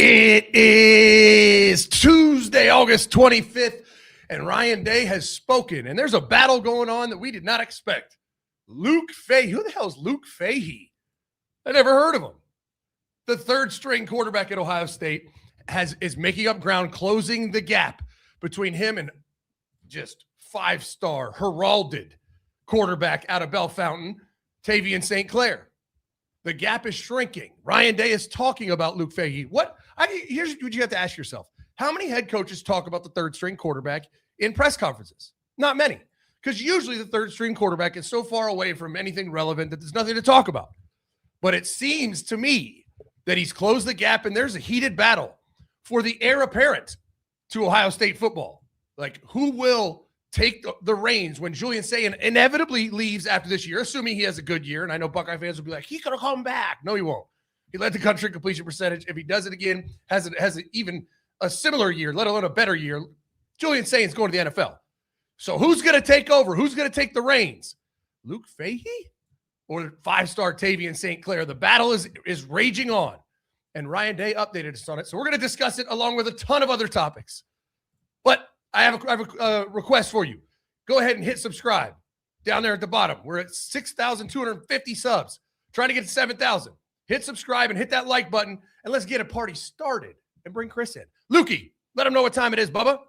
It is Tuesday, August 25th, and Ryan Day has spoken, and there's a battle going on that we did not expect. Luke Fahey. Who the hell is Luke Fahey? I never heard of him. The third-string quarterback at Ohio State is making up ground, closing the gap between him and just five-star, heralded quarterback out of Bellefontaine, Tavien St. Clair. The gap is shrinking. Ryan Day is talking about Luke Fahey. Here's what you have to ask yourself. How many head coaches talk about the third-string quarterback in press conferences? Not many, because usually the third-string quarterback is so far away from anything relevant that there's nothing to talk about. But it seems to me that he's closed the gap, and there's a heated battle for the heir apparent to Ohio State football. Like, who will take the reins when Julian Sayin inevitably leaves after this year, assuming he has a good year? And I know Buckeye fans will be like, he's going to come back. No, he won't. He led the country in completion percentage. If he does it again, has even a similar year, let alone a better year, Julian Sayin's going to the NFL. So who's going to take over? Who's going to take the reins? Luke Fahey or five-star Tavien St. Clair? The battle is raging on, and Ryan Day updated us on it. So we're going to discuss it along with a ton of other topics. But I have a request for you. Go ahead and hit subscribe down there at the bottom. We're at 6,250 subs, trying to get to 7,000. Hit subscribe and hit that like button, and let's get a party started and bring Chris in. Lukey, let him know what time it is, Bubba.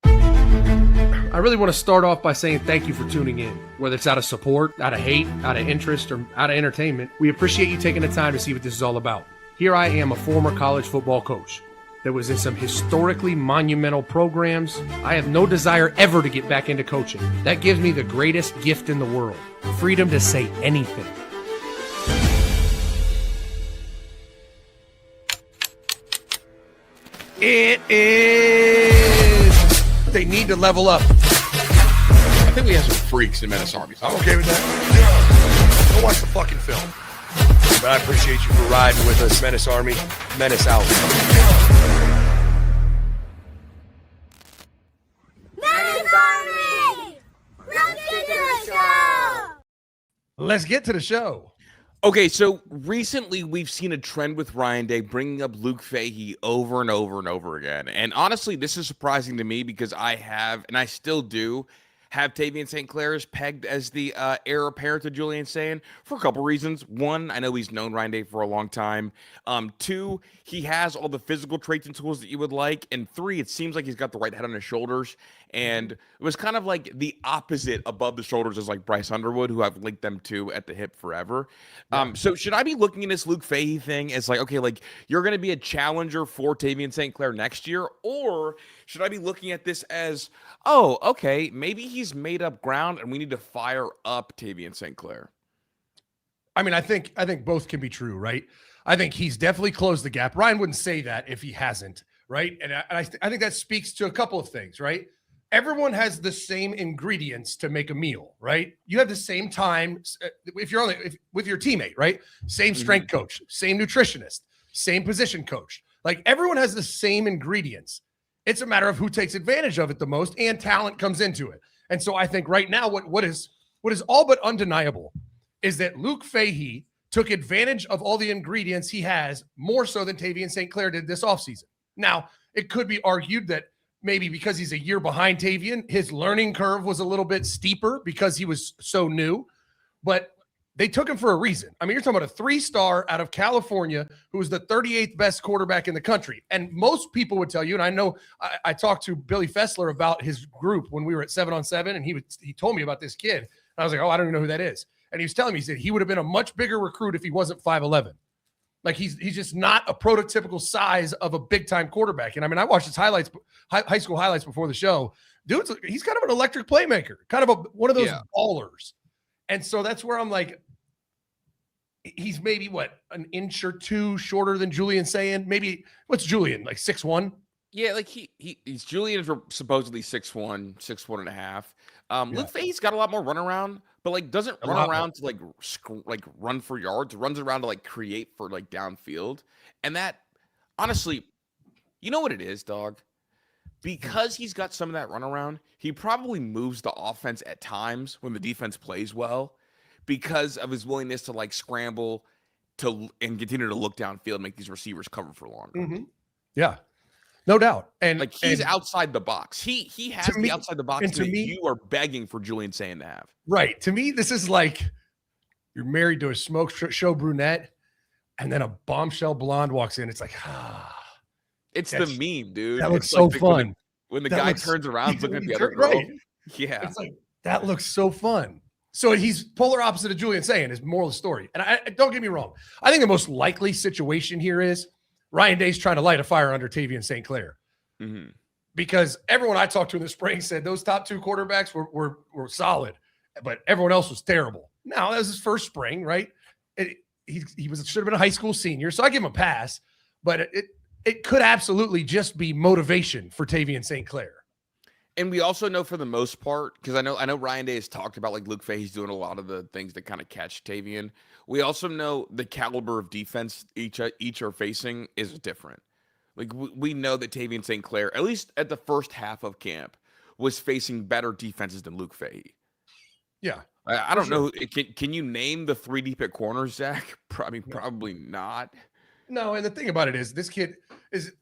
I really want to start off by saying thank you for tuning in. Whether it's out of support, out of hate, out of interest, or out of entertainment, we appreciate you taking the time to see what this is all about. Here I am, a former college football coach that was in some historically monumental programs. I have no desire ever to get back into coaching. That gives me the greatest gift in the world, freedom to say anything. It is. They need to level up. I think we have some freaks in Menace Army. I'm okay with that. Go watch the fucking film. But I appreciate you for riding with us, Menace Army. Menace out. Menace Army! Let's get to the show! Let's get to the show. Okay, so recently we've seen a trend with Ryan Day bringing up Luke Fahey over and over and over again. And honestly, this is surprising to me because I have, and I still do, have Tavien St. Clair pegged as the heir apparent to Julian Sayin for a couple reasons. One, I know he's known Ryan Day for a long time. Two, he has all the physical traits and tools that you would like. And three, it seems like he's got the right head on his shoulders. And it was kind of like the opposite above the shoulders as like Bryce Underwood, who I've linked them to at the hip forever. So should I be looking at this Luke Fahey thing as like, okay, like you're going to be a challenger for Tavien St. Clair next year? Or should I be looking at this as, oh, okay, maybe he's made up ground and we need to fire up Tavien St. Clair? I mean, I think both can be true, right? I think he's definitely closed the gap. Ryan wouldn't say that if he hasn't, right? And I think that speaks to a couple of things, right? Everyone has the same ingredients to make a meal, right? You have the same time if you're with your teammate, right? Same strength coach, same nutritionist, same position coach. Like everyone has the same ingredients. It's a matter of who takes advantage of it the most, and talent comes into it. And so I think right now what is all but undeniable is that Luke Fahey took advantage of all the ingredients he has more so than Tavien St. Clair did this offseason. Now, it could be argued that maybe because he's a year behind Tavien, his learning curve was a little bit steeper because he was so new, but they took him for a reason. I mean, you're talking about a three-star out of California who was the 38th best quarterback in the country. And most people would tell you, and I know I talked to Billy Fessler about his group when we were at 7-on-7, and he told me about this kid. And I was like, oh, I don't even know who that is. And he was telling me, he said he would have been a much bigger recruit if he wasn't 5'11". Like he's just not a prototypical size of a big-time quarterback. And I mean, I watched his highlights, high school highlights before the show. He's kind of an electric playmaker, kind of one of those ballers. And so that's where I'm like, he's maybe an inch or two shorter than Julian Sayin. Maybe what's Julian, like 6'1"? Yeah, like he's Julian is supposedly 6'1", 6'1.5". Luke Fahey's got a lot more runaround, but like doesn't run around to like run for yards. Runs around to like create for like downfield. And that honestly, you know what it is, dog? Because he's got some of that runaround, he probably moves the offense at times when the defense plays well because of his willingness to like scramble and continue to look downfield and make these receivers cover for longer. Yeah, no doubt. And like he's outside the box. He has the outside the box that you are begging for Julian Sayin to have. Right. To me, this is like you're married to a smoke show brunette, and then a bombshell blonde walks in. It's like, it's the meme, dude. That looks it's so like fun. When the guy turns around looking at the other girl. Right. Yeah. It's like, that looks so fun. So he's polar opposite of Julian Sayin is moral of the story. And I don't get me wrong. I think the most likely situation here is Ryan Day's trying to light a fire under Tavien St. Clair. Mm-hmm. Because everyone I talked to in the spring said those top two quarterbacks were solid, but everyone else was terrible. Now, that was his first spring, right? He should have been a high school senior, so I give him a pass. But it could absolutely just be motivation for Tavien St. Clair. And we also know for the most part, because I know Ryan Day has talked about like Luke Fahey's doing a lot of the things that kind of catch Tavien. We also know the caliber of defense each are facing is different. Like we know that Tavien St. Clair, at least at the first half of camp, was facing better defenses than Luke Fahey. Yeah. I don't know. Can you name the three deep at corners, Zach? Probably not. No, and the thing about it is this kid is,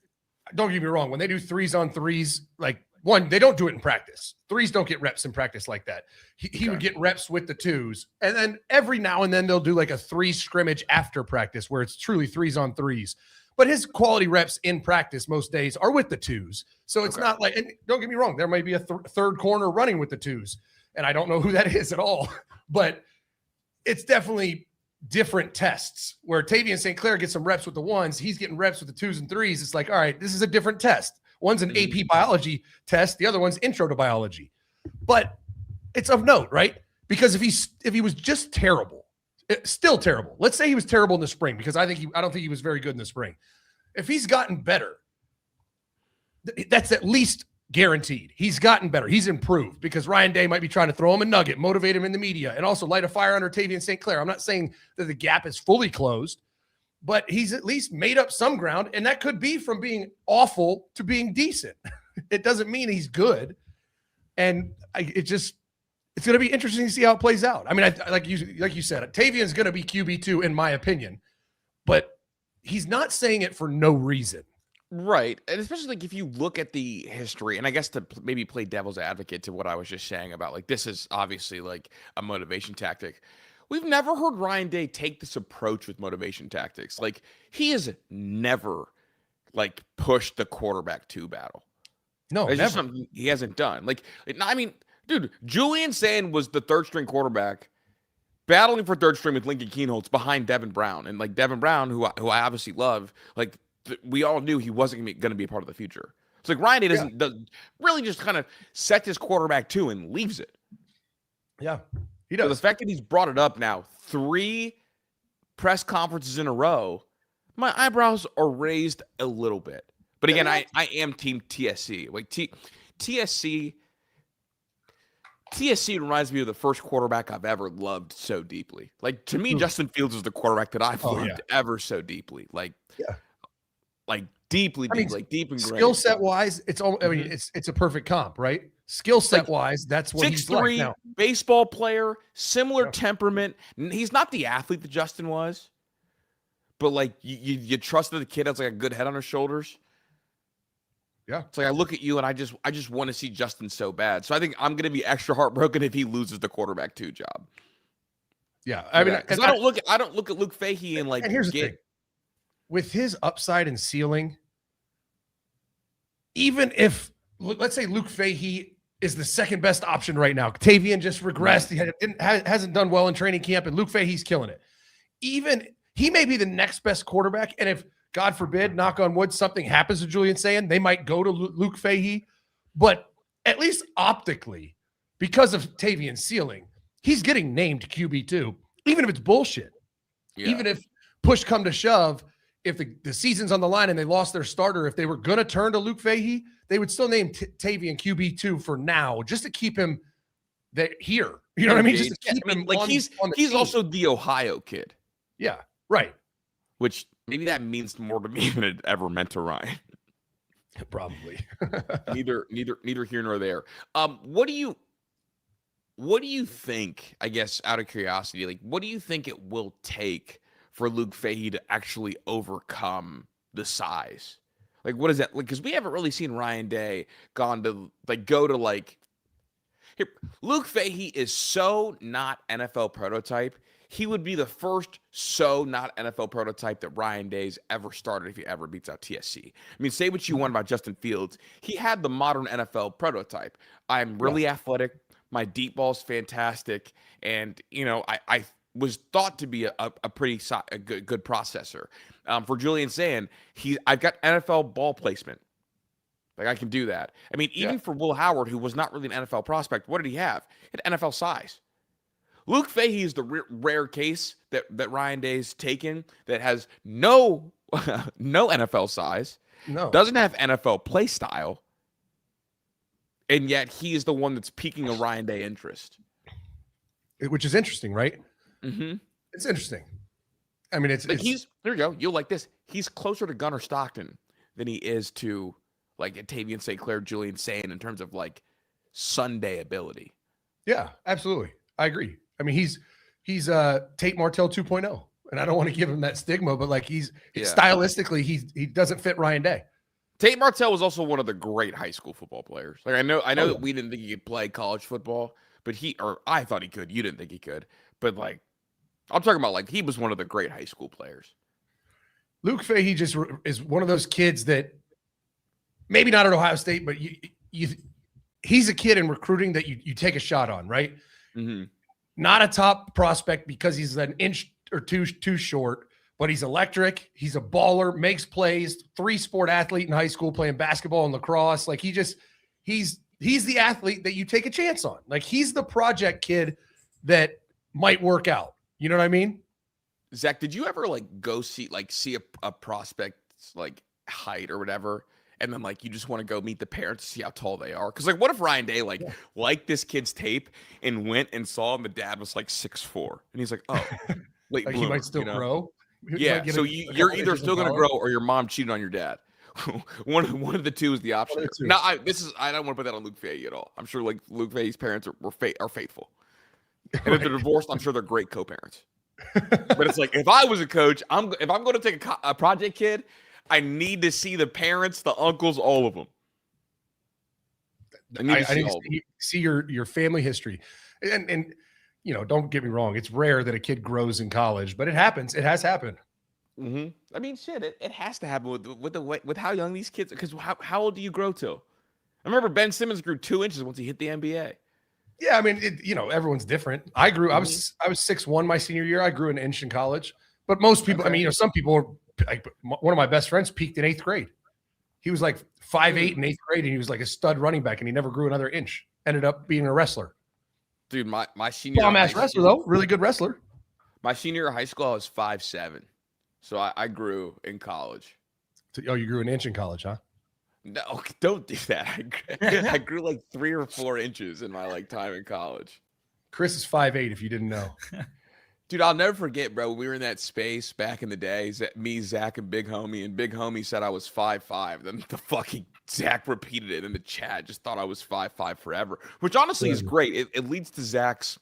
don't get me wrong, when they do 3s-on-3s, like one, they don't do it in practice. 3s don't get reps in practice like that. He would get reps with the 2s. And then every now and then they'll do like a 3 scrimmage after practice where it's truly 3s-on-3s. But his quality reps in practice most days are with the 2s. So it's not like, and don't get me wrong, there might be a third corner running with the 2s. And I don't know who that is at all. But it's definitely different tests where Tavien St. Clair gets some reps with the 1s. He's getting reps with the 2s and 3s. It's like, all right, this is a different test. One's an AP biology test. The other one's intro to biology. But it's of note, right? Because if he was just terrible, still terrible. Let's say he was terrible in the spring, because I don't think he was very good in the spring. If he's gotten better, that's at least guaranteed. He's gotten better. He's improved, because Ryan Day might be trying to throw him a nugget, motivate him in the media, and also light a fire under Tavien St. Clair. I'm not saying that the gap is fully closed, but he's at least made up some ground, and that could be from being awful to being decent. It doesn't mean he's good. And it's going to be interesting to see how it plays out. I mean, like you said, Tavien's going to be QB2 in my opinion, but he's not saying it for no reason. Right. And especially like if you look at the history, and I guess to maybe play devil's advocate to what I was just saying about like, this is obviously like a motivation tactic. We've never heard Ryan Day take this approach with motivation tactics. Like he has never like pushed the quarterback 2 battle. No, it's never. Just something he hasn't done. Like, I mean, dude, Julian Sayin was the 3rd string quarterback battling for 3rd string with Lincoln Keenholz behind Devin Brown. And like Devin Brown, who I obviously love, like we all knew he wasn't going to be a part of the future. It's like Ryan Day does really just kind of set his quarterback 2 and leaves it. Yeah, he does. So the fact that he's brought it up now 3 press conferences in a row, my eyebrows are raised a little bit. But again, I am team TSC. Like TSC reminds me of the first quarterback I've ever loved so deeply. Like to me, Justin Fields is the quarterback that I've loved ever so deeply. Like, like deeply, like deep and skill set wise, it's all. I mean, it's a perfect comp, right? Skill set wise, that's what he's like now. Baseball player, similar temperament. He's not the athlete that Justin was, but like you trust that the kid has like a good head on his shoulders. Yeah. It's like I look at you and I just want to see Justin so bad. So I think I'm going to be extra heartbroken if he loses the quarterback 2 job. Yeah. I mean, because I don't look at Luke Fahey and like, and here's the thing. With his upside and ceiling, even if let's say Luke Fahey is the second best option right now, Tavien just regressed. He hasn't done well in training camp, and Luke Fahey's killing it. Even he may be the next best quarterback. And if God forbid, knock on wood, something happens to Julian Sayin, they might go to Luke Fahey. But at least optically, because of Tavien's ceiling, he's getting named QB2, even if it's bullshit. Yeah. Even if push come to shove, if the season's on the line and they lost their starter, if they were going to turn to Luke Fahey, they would still name Tavien QB2 for now, just to keep him here. You know what I mean? Just to keep him like he's also the Ohio kid. Yeah, right. Which maybe that means more to me than it ever meant to Ryan. Probably. neither here nor there. What do you think, I guess, out of curiosity, like what do you think it will take for Luke Fahey to actually overcome the size? Like, what is that? Because we haven't really seen Ryan Day go to here. Luke Fahey is so not NFL prototype. He would be the first so not NFL prototype that Ryan Day's ever started if he ever beats out TSC. I mean, say what you want about Justin Fields. He had the modern NFL prototype. I'm really athletic. My deep ball's fantastic. And, I was thought to be a good processor. For Julian Sayin, I've got NFL ball placement. Like, I can do that. I mean, even for Will Howard, who was not really an NFL prospect, what did he have? He had NFL size. Luke Fahey is the rare case that Ryan Day's taken that has no NFL size, doesn't have NFL play style, and yet he is the one that's piquing a Ryan Day interest. Which is interesting, right? Mm-hmm. It's interesting. I mean, there you go. You'll like this. He's closer to Gunnar Stockton than he is to like Tavien St. Clair, Julian Sayin in terms of like Sunday ability. Yeah, absolutely. I agree. I mean, he's Tate Martell 2.0, and I don't want to give him that stigma, but like stylistically, he doesn't fit Ryan Day. Tate Martell was also one of the great high school football players. Like I know that we didn't think he could play college football, but I thought he could. You didn't think he could, but like I'm talking about like he was one of the great high school players. Luke Fahey just is one of those kids that maybe not at Ohio State, but he's a kid in recruiting that you take a shot on, right? Mm-hmm. Not a top prospect because he's an inch or two too short, but he's electric. He's a baller, makes plays, 3-sport athlete in high school playing basketball and lacrosse. Like he's the athlete that you take a chance on. Like he's the project kid that might work out. You know what I mean? Zach, did you ever like go see a prospect's like height or whatever? And then like you just want to go meet the parents to see how tall they are. Because like what if Ryan Day liked this kid's tape and went and saw him, the dad was like 6'4", and he's like, oh, late like bloomer, he might still grow. Yeah, so you're either still gonna grow or your mom cheated on your dad. one of the two is the option. No, I don't want to put that on Luke Fahey at all. I'm sure like Luke Fahey's parents are faithful, and if they're divorced, I'm sure they're great co-parents. But it's like if I was a coach, if I'm going to take a project kid, I need to see the parents, the uncles, all of them. I need to see your family history, and don't get me wrong. It's rare that a kid grows in college, but it happens. It has happened. Mm-hmm. I mean, shit, it has to happen with how young these kids. Because how old do you grow to? I remember Ben Simmons grew 2 inches once he hit the NBA. Yeah, I mean, everyone's different. I grew. Mm-hmm. I was 6'1" my senior year. I grew an inch in college, but most people. Okay. I mean, some people. Like one of my best friends peaked in 8th grade. He was like 5'8" in 8th grade, and he was like a stud running back, and he never grew another inch. Ended up being a wrestler. Dude, my senior bomb-ass wrestler though, really good wrestler. My senior year of high school, I was 5'7", so I grew in college. Oh, you grew an inch in college, huh? No, don't do that. I grew like 3 or 4 inches in my time in college. Chris is 5'8", if you didn't know. Dude, I'll never forget, bro. We were in that space back in the day. Me, Zach, and Big Homie. And Big Homie said I was 5'5". Then the fucking Zach repeated it in the chat. Just thought I was 5'5" forever. Which honestly is great. It leads to Zach's,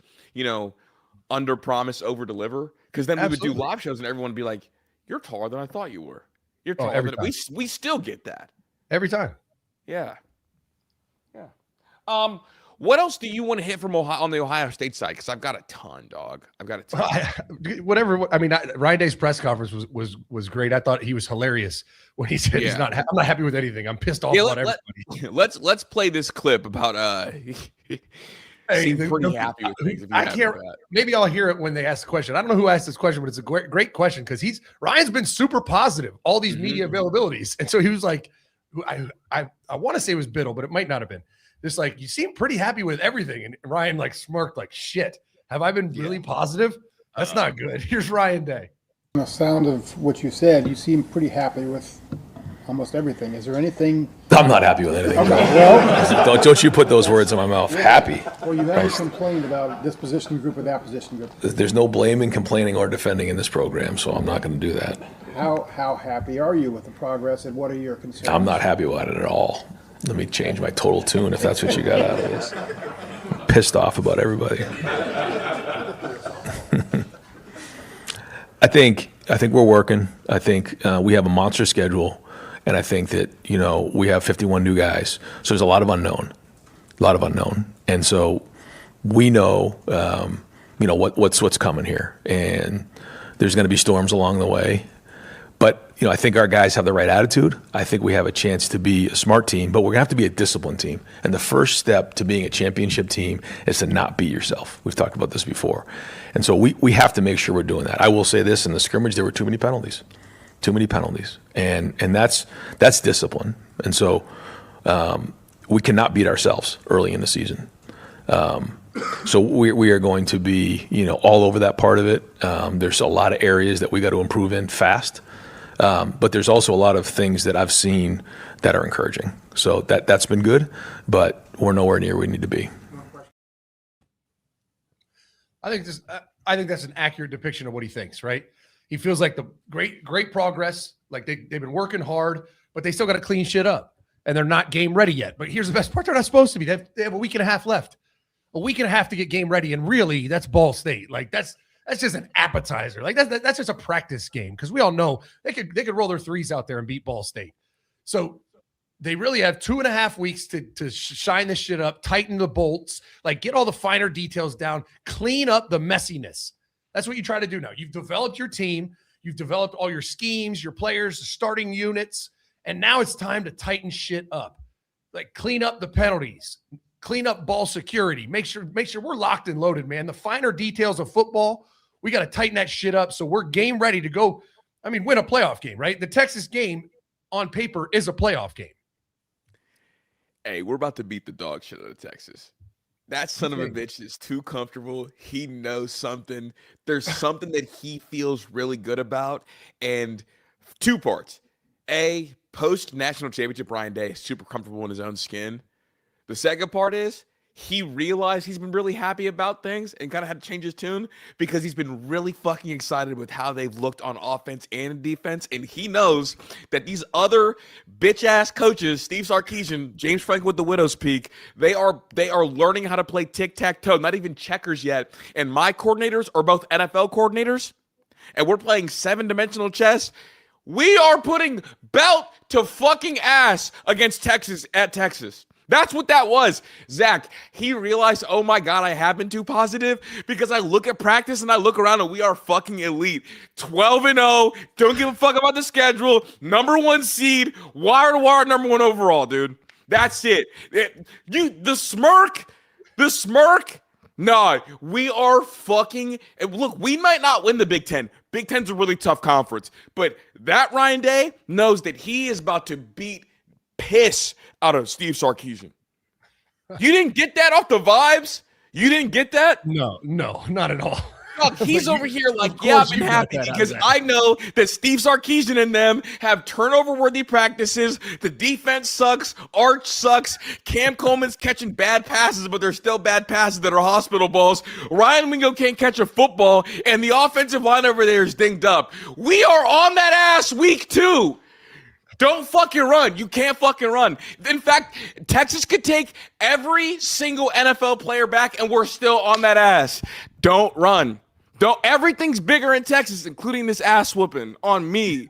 under promise, over deliver. Because then we would do live shows and everyone would be like, "You're taller than I thought you were. You're taller than we still get that every time." Yeah. What else do you want to hit from on the Ohio State side? Because I've got a ton, dog. I've got a ton. Whatever. I mean, Ryan Day's press conference was great. I thought he was hilarious when he said he's not. I'm not happy with anything. I'm pissed off about everybody. Let's play this clip about. Seemed pretty happy with things. I can't. Maybe I'll hear it when they ask the question. I don't know who asked this question, but it's a great question because Ryan's been super positive. All these media availabilities, and so he was like, I want to say it was Biddle, but it might not have been. Just like, you seem pretty happy with everything. And Ryan smirked like, shit, have I been really positive? That's not good. Here's Ryan Day. On the sound of what you said, you seem pretty happy with almost everything. Is there anything? I'm not happy with anything. Okay, well, don't you put those words in my mouth. Happy. Well, you haven't complained about this position group or that position group. There's no blaming, complaining, or defending in this program, so I'm not going to do that. How happy are you with the progress, and what are your concerns? I'm not happy about it at all. Let me change my total tune if that's what you got out of this. I'm pissed off about everybody. I think we're working. I think we have a monster schedule, And I think that, we have 51 new guys. So there's a lot of unknown. And so we know, what's coming here. And there's going to be storms along the way. But, I think our guys have the right attitude. I think we have a chance to be a smart team, but we're going to have to be a disciplined team. And the first step to being a championship team is to not beat yourself. We've talked about this before. And so we have to make sure we're doing that. I will say this, in the scrimmage, there were too many penalties. And that's discipline. And so we cannot beat ourselves early in the season. So we are going to be, all over that part of it. There's a lot of areas that we got to improve in fast. But there's also a lot of things that I've seen that are encouraging. So that's been good, but we're nowhere near where we need to be. I think that's an accurate depiction of what he thinks, right? He feels like the great progress, like they've been working hard, but they still got to clean shit up, and they're not game ready yet. But here's the best part: they're not supposed to be. They have a week and a half left, to get game ready, and really, that's Ball State. Like that's just an appetizer. Like that's just a practice game, because we all know they could roll their threes out there and beat Ball State. So they really have 2.5 weeks to shine this shit up, tighten the bolts, like get all the finer details down, clean up the messiness. That's what you try to do now. You've developed your team. You've developed all your schemes, your players, the starting units, and now it's time to tighten shit up. Like clean up the penalties, clean up ball security, make sure we're locked and loaded, man. The finer details of football, we got to tighten that shit up so we're game ready to go. Win a playoff game, right? The Texas game on paper is a playoff game. Hey, we're about to beat the dog shit out of Texas. That son of a bitch is too comfortable. He knows something. There's something that he feels really good about. And 2 parts. A, post-national championship, Ryan Day is super comfortable in his own skin. The second part is he realized he's been really happy about things and kind of had to change his tune because he's been really fucking excited with how they've looked on offense and defense. And he knows that these other bitch-ass coaches, Steve Sarkisian, James Franklin with the widow's peak, they are learning how to play tic-tac-toe, not even checkers yet. And my coordinators are both NFL coordinators, and we're playing 7-dimensional chess. We are putting belt to fucking ass against Texas at Texas. That's what that was. Zach, he realized, oh my God, I have been too positive because I look at practice and I look around and we are fucking elite. 12-0, don't give a fuck about the schedule, number 1 seed, wire to wire, number 1 overall, dude. That's it. The smirk. No, we are fucking, look, we might not win the Big Ten. Big Ten's a really tough conference, but that Ryan Day knows that he is about to beat piss out of Steve Sarkisian. You didn't get that off the vibes? You didn't get that? No, not at all. Look, he's over here like, yeah, I've been happy because I know that Steve Sarkisian and them have turnover-worthy practices. The defense sucks. Arch sucks. Cam Coleman's catching bad passes, but they're still bad passes that are hospital balls. Ryan Wingo can't catch a football, and the offensive line over there is dinged up. We are on that ass week 2. Don't fucking run. You can't fucking run. In fact, Texas could take every single NFL player back and we're still on that ass. Don't run. Everything's bigger in Texas, including this ass whooping on me.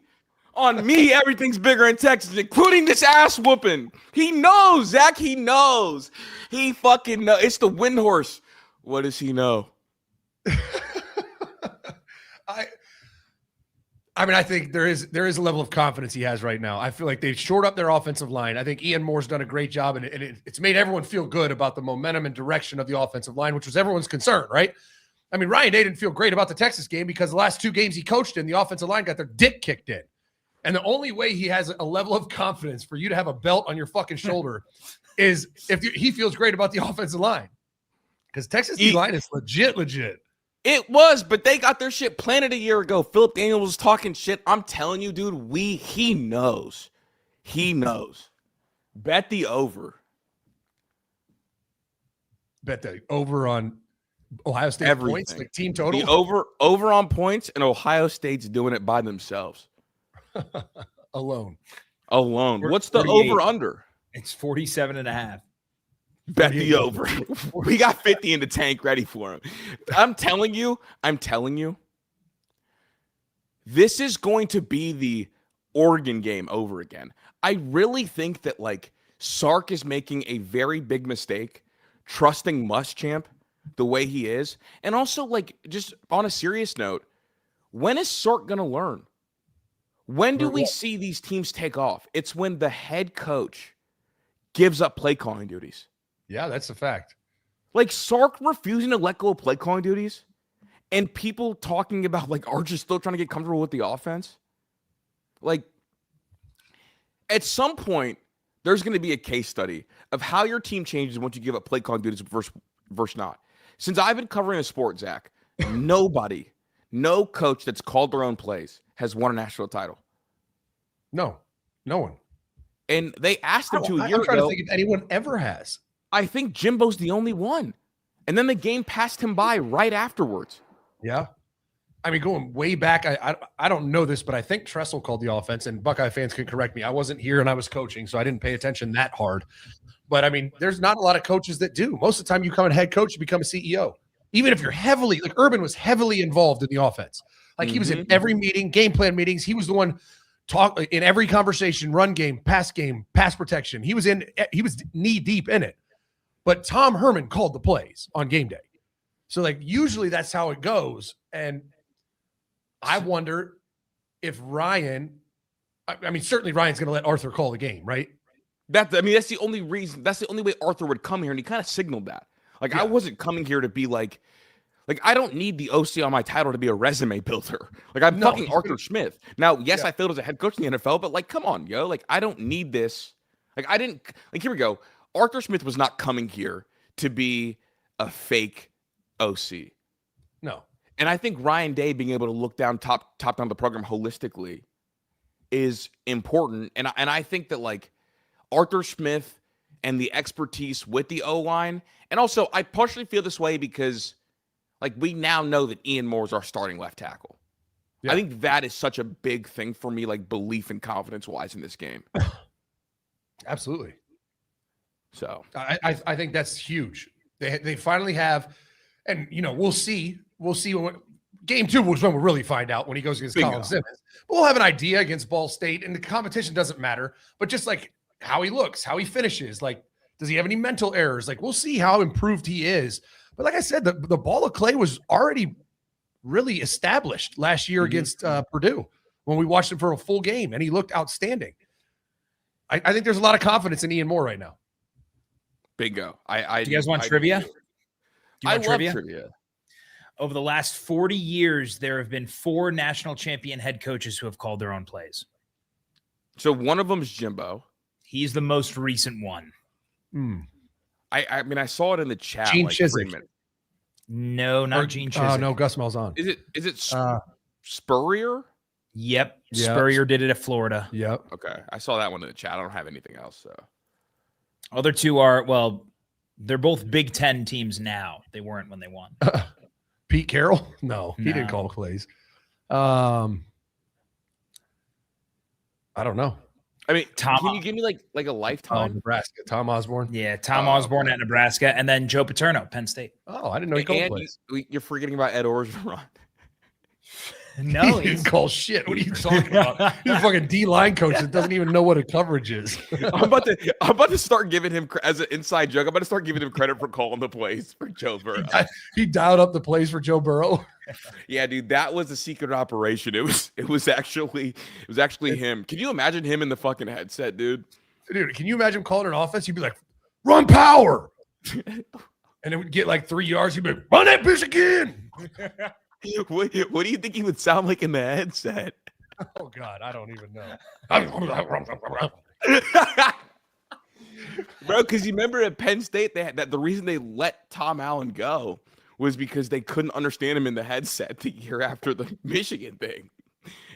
On me, everything's bigger in Texas, including this ass whooping. He knows, Zach. He knows. He fucking knows. It's the wind horse. What does he know? I think there is a level of confidence he has right now. I feel like they've shored up their offensive line. I think Ian Moore's done a great job, and it's made everyone feel good about the momentum and direction of the offensive line, which was everyone's concern, right? Ryan Day didn't feel great about the Texas game because the last 2 games he coached in, the offensive line got their dick kicked in. And the only way he has a level of confidence for you to have a belt on your fucking shoulder is if he feels great about the offensive line. Because Texas D-line is legit. It was, but they got their shit planted a year ago. Philip Daniels was talking shit. I'm telling you, dude, he knows. He knows. Bet the over. Bet the over on Ohio State Everything. Points, like team total. The over on points, and Ohio State's doing it by themselves. Alone. What's the over-under? It's 47.5. Bet the over. We got 50 in the tank ready for him. I'm telling you, this is going to be the Oregon game over again. I really think that like Sark is making a very big mistake trusting Muschamp the way he is. And also, like, just on a serious note, when is Sark going to learn? When do we see these teams take off? It's when the head coach gives up play calling duties. Yeah, that's a fact. Like Sark refusing to let go of play calling duties and people talking about like Archer's still trying to get comfortable with the offense. Like at some point, there's going to be a case study of how your team changes once you give up play calling duties versus not. Since I've been covering a sport, Zach, no coach that's called their own plays has won a national title. No one. And they asked him to a year I'm trying ago. to think if anyone ever has. I think Jimbo's the only one. And then the game passed him by right afterwards. Yeah. I mean, going way back, I don't know this, but I think Tressel called the offense, and Buckeye fans can correct me. I wasn't here and I was coaching, so I didn't pay attention that hard. But, I mean, there's not a lot of coaches that do. Most of the time you become a head coach, you become a CEO. Even if you're heavily – like Urban was heavily involved in the offense. Like he was in every meeting, game plan meetings. He was the one talk in every conversation, run game, pass protection. He was knee deep in it. But Tom Herman called the plays on game day. So, like, usually that's how it goes. And I wonder if Ryan – I mean, certainly Ryan's going to let Arthur call the game, right? That's the only reason. That's the only way Arthur would come here, and he kind of signaled that. Like, I wasn't coming here to be like I don't need the OC on my title to be a resume builder. Like, I'm fucking Arthur Smith. Now, yes, I failed as a head coach in the NFL, but, like, come on, yo. Like, I don't need this. Like, I didn't – like, here we go. Arthur Smith was not coming here to be a fake OC. No. And I think Ryan Day being able to look down top down the program holistically is important. And I think that, like, Arthur Smith and the expertise with the O-line, and also I partially feel this way because, like, we now know that Ian Moore is our starting left tackle. Yeah. I think that is such a big thing for me, like, belief and confidence-wise in this game. Absolutely. So I think that's huge. They finally have, and, you know, we'll see when game 2 was when we'll really find out when he goes against Colin Simmons. But we'll have an idea against Ball State, and the competition doesn't matter. But just like how he looks, how he finishes, like, does he have any mental errors? Like, we'll see how improved he is. But like I said, the ball of clay was already really established last year against Purdue when we watched him for a full game, and he looked outstanding. I think there's a lot of confidence in Ian Moore right now. Bingo. Do you guys want trivia? I love trivia. Over the last 40 years, there have been 4 national champion head coaches who have called their own plays. So one of them is Jimbo. He's the most recent one. I mean, I saw it in the chat. Gene like Chizik. No, not Gene Chizik. No, Gus Malzahn. Is it Spurrier? Yep. Spurrier did it at Florida. Yep. Okay. I saw that one in the chat. I don't have anything else. So other two are, well, they're both Big Ten teams now. They weren't when they won. Pete Carroll? No, he didn't call plays. I don't know. I mean, can you give me like a lifetime? Nebraska. Tom Osborne. Yeah, Tom Osborne at Nebraska, and then Joe Paterno, Penn State. Oh, I didn't know he called plays. You're forgetting about Ed Orgeron. No, he didn't call shit. What are you talking about? He's a fucking D-line coach that doesn't even know what a coverage is. I'm about to start giving him, as an inside joke, I'm about to start giving him credit for calling the plays for Joe Burrow. He dialed up the plays for Joe Burrow. Yeah, dude, that was a secret operation. It was actually him. Can you imagine him in the fucking headset, dude? Dude, can you imagine calling an offense? You'd be like, run power. And it would get like 3 yards. He'd be like, run that bitch again. What do you think he would sound like in the headset? Oh, God, I don't even know. Bro, because you remember at Penn State, they had that the reason they let Tom Allen go was because they couldn't understand him in the headset the year after the Michigan thing.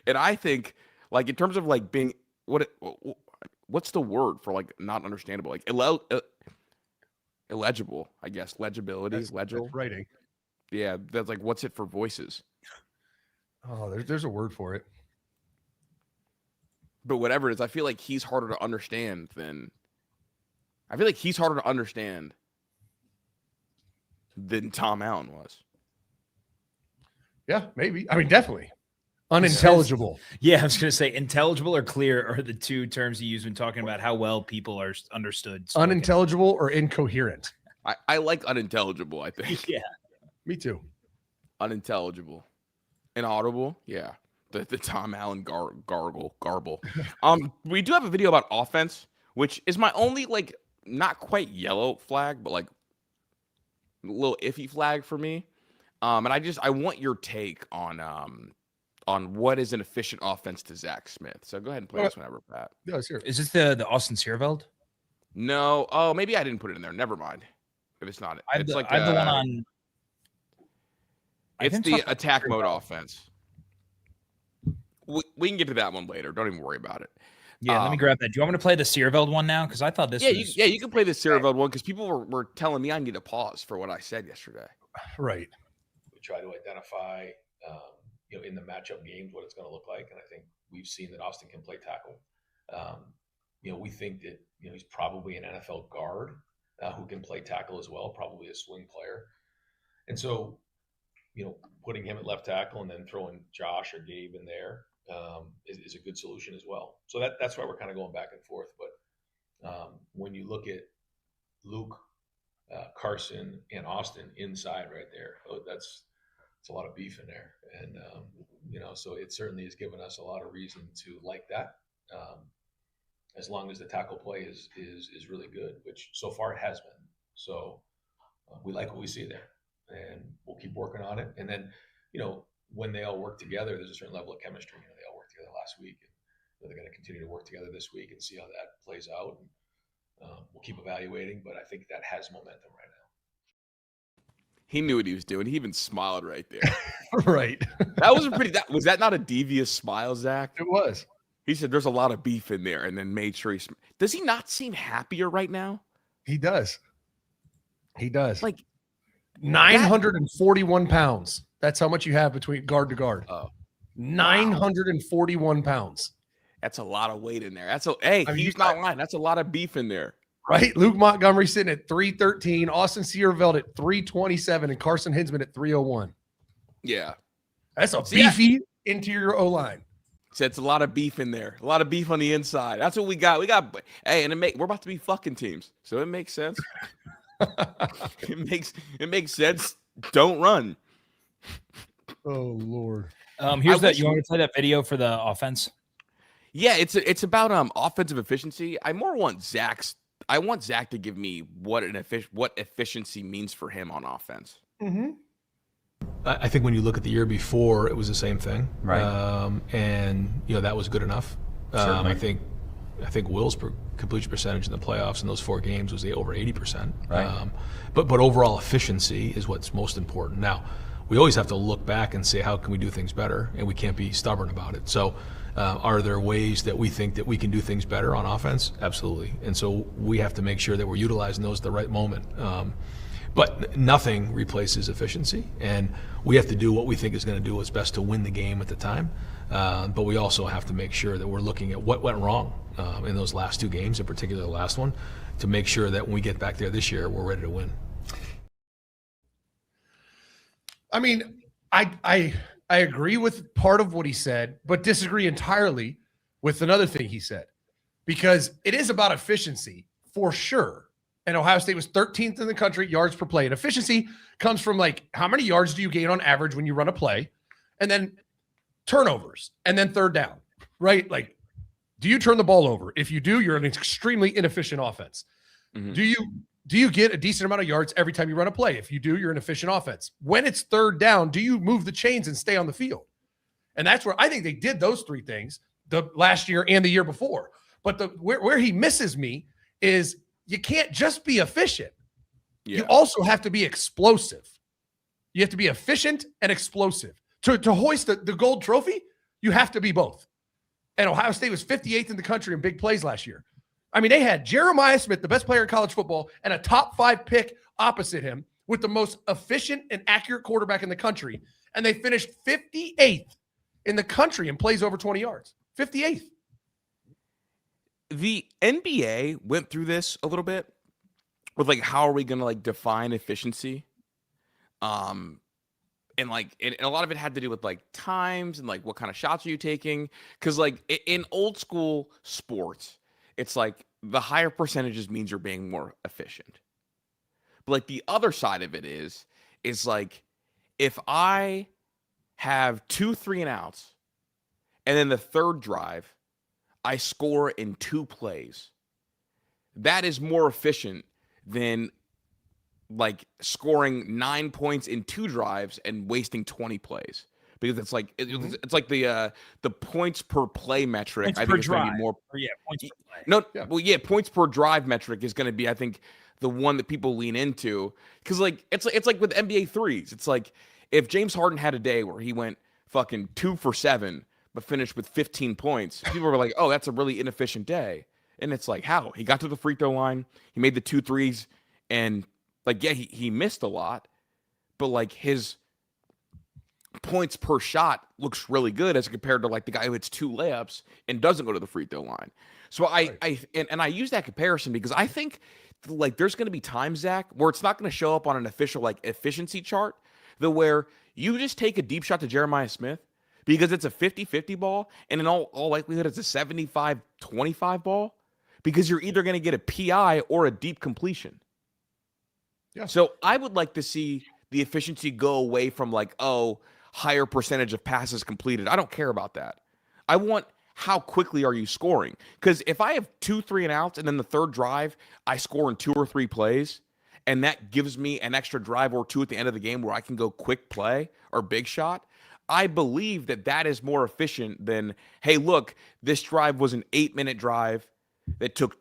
And I think, like, in terms of like being what's the word for like not understandable? Like illegible, I guess. Legibility, legible. That's writing. Yeah, that's like, what's it for voices? Oh, there's a word for it. But whatever it is, I feel like he's harder to understand than Tom Allen was. Yeah, maybe. I mean, definitely. Unintelligible. Yeah, I was going to say intelligible or clear are the two terms you use when talking about how well people are understood. spoken. Unintelligible or incoherent. I like unintelligible, I think. Yeah. Me too. Unintelligible. Inaudible. Yeah. The Tom Allen garble. We do have a video about offense, which is my only, like, not quite yellow flag, but like a little iffy flag for me. And I want your take on what is an efficient offense to Zach Smith. So go ahead and play this whenever, Pat. Yeah, it's here. Is this the Austin Searveld? No. Oh, maybe I didn't put it in there. Never mind. If it's not, I have it's the, like I have the one on. I it's think the it's attack mode Searveld. offense. We can get to that one later. Don't even worry about it. Yeah, let me grab that. Do you want me to play the Searveld one now? Because I thought this was. You can play the Searveld one because people were telling me I need to pause for what I said yesterday. Right. We try to identify, in the matchup games, what it's going to look like. And I think we've seen that Austin can play tackle. We think that, he's probably an NFL guard who can play tackle as well, probably a swing player. And so, putting him at left tackle and then throwing Josh or Gabe in there is a good solution as well. So that's why we're kind of going back and forth. But when you look at Luke, Carson, and Austin inside right there, that's a lot of beef in there. And, so it certainly has given us a lot of reason to like that. As long as the tackle play is really good, which so far it has been. So we like what we see there, and we'll keep working on it. And then, when they all work together, there's a certain level of chemistry. They all worked together last week, and they're going to continue to work together this week and see how that plays out. And, we'll keep evaluating, but I think that has momentum right now. He knew what he was doing. He even smiled right there. Right. That was was that not a devious smile, Zach? It was. He said there's a lot of beef in there and then made sure does he not seem happier right now? He does. Like 941 pounds. That's how much you have between guard to guard. Oh, 941 pounds. that's a lot of weight in there. He's not lying. That's a lot of beef in there. Right? Luke Montgomery sitting at 313, Austin Searveld at 327, and Carson Hinsman at 301. Yeah. That's a beefy interior O-line. So it's a lot of beef in there. A lot of beef on the inside. That's what we got. And we're about to be fucking teams. So it makes sense. It makes sense. Don't run. Oh Lord. Here's that. You want me to play that video for the offense? Yeah, it's about offensive efficiency. I want Zach to give me what efficiency means for him on offense. Mm-hmm. I think when you look at the year before, it was the same thing, Right. And that was good enough. I think Will's completion percentage in the playoffs in those 4 games was over 80%. Right. But overall efficiency is what's most important. Now, we always have to look back and say how can we do things better, and we can't be stubborn about it. So, are there ways that we think that we can do things better on offense? Absolutely. And so we have to make sure that we're utilizing those at the right moment. But nothing replaces efficiency, and we have to do what we think is going to do what's best to win the game at the time. But we also have to make sure that we're looking at what went wrong in those last 2 games, in particular the last one, to make sure that when we get back there this year, we're ready to win. I mean, I agree with part of what he said, but disagree entirely with another thing he said, because it is about efficiency for sure. And Ohio State was 13th in the country yards per play. And efficiency comes from like how many yards do you gain on average when you run a play, and then turnovers, and then third down, right? Like, do you turn the ball over? If you do, you're an extremely inefficient offense. Mm-hmm. Do you get a decent amount of yards every time you run a play? If you do, you're an efficient offense. When it's third down, do you move the chains and stay on the field? And that's where I think they did those 3 things the last year and the year before. But where he misses me is you can't just be efficient. Yeah. You also have to be explosive. You have to be efficient and explosive. To hoist the gold trophy, you have to be both. And Ohio State was 58th in the country in big plays last year. I mean, they had Jeremiah Smith, the best player in college football, and a top 5 pick opposite him with the most efficient and accurate quarterback in the country. And they finished 58th in the country in plays over 20 yards. 58th. The NBA went through this a little bit with like, how are we going to like define efficiency? and a lot of it had to do with like times and like what kind of shots are you taking? Because like in old school sports, it's like the higher percentages means you're being more efficient. But like the other side of it is like if I have 2 3-and-outs and then the third drive I score in 2 plays, that is more efficient than like scoring 9 points in 2 drives and wasting 20 plays, because it's like it's like the points per play metric. Points I per think it's going to drive. be more. Points per play. No, well, yeah, points per drive metric is going to be, I think, the one that people lean into, because like it's like with NBA threes. It's like if James Harden had a day where he went fucking 2 for 7 but finished with 15 points, people were like, "Oh, that's a really inefficient day." And it's like, how? He got to the free throw line, he made the 2 threes, and like, yeah, he missed a lot, but like his points per shot looks really good as compared to like the guy who hits 2 layups and doesn't go to the free throw line. So I use that comparison because I think like there's going to be times, Zach, where it's not going to show up on an official like efficiency chart, where you just take a deep shot to Jeremiah Smith because it's a 50-50 ball, and in all likelihood it's a 75-25 ball, because you're either going to get a PI or a deep completion. Yeah. So I would like to see the efficiency go away from like, oh, higher percentage of passes completed. I don't care about that. I want how quickly are you scoring? Because if I have 2 3-and-outs and then the third drive I score in 2 or 3 plays, and that gives me an extra drive or 2 at the end of the game where I can go quick play or big shot, I believe that is more efficient than, hey, look, this drive was an 8-minute drive that took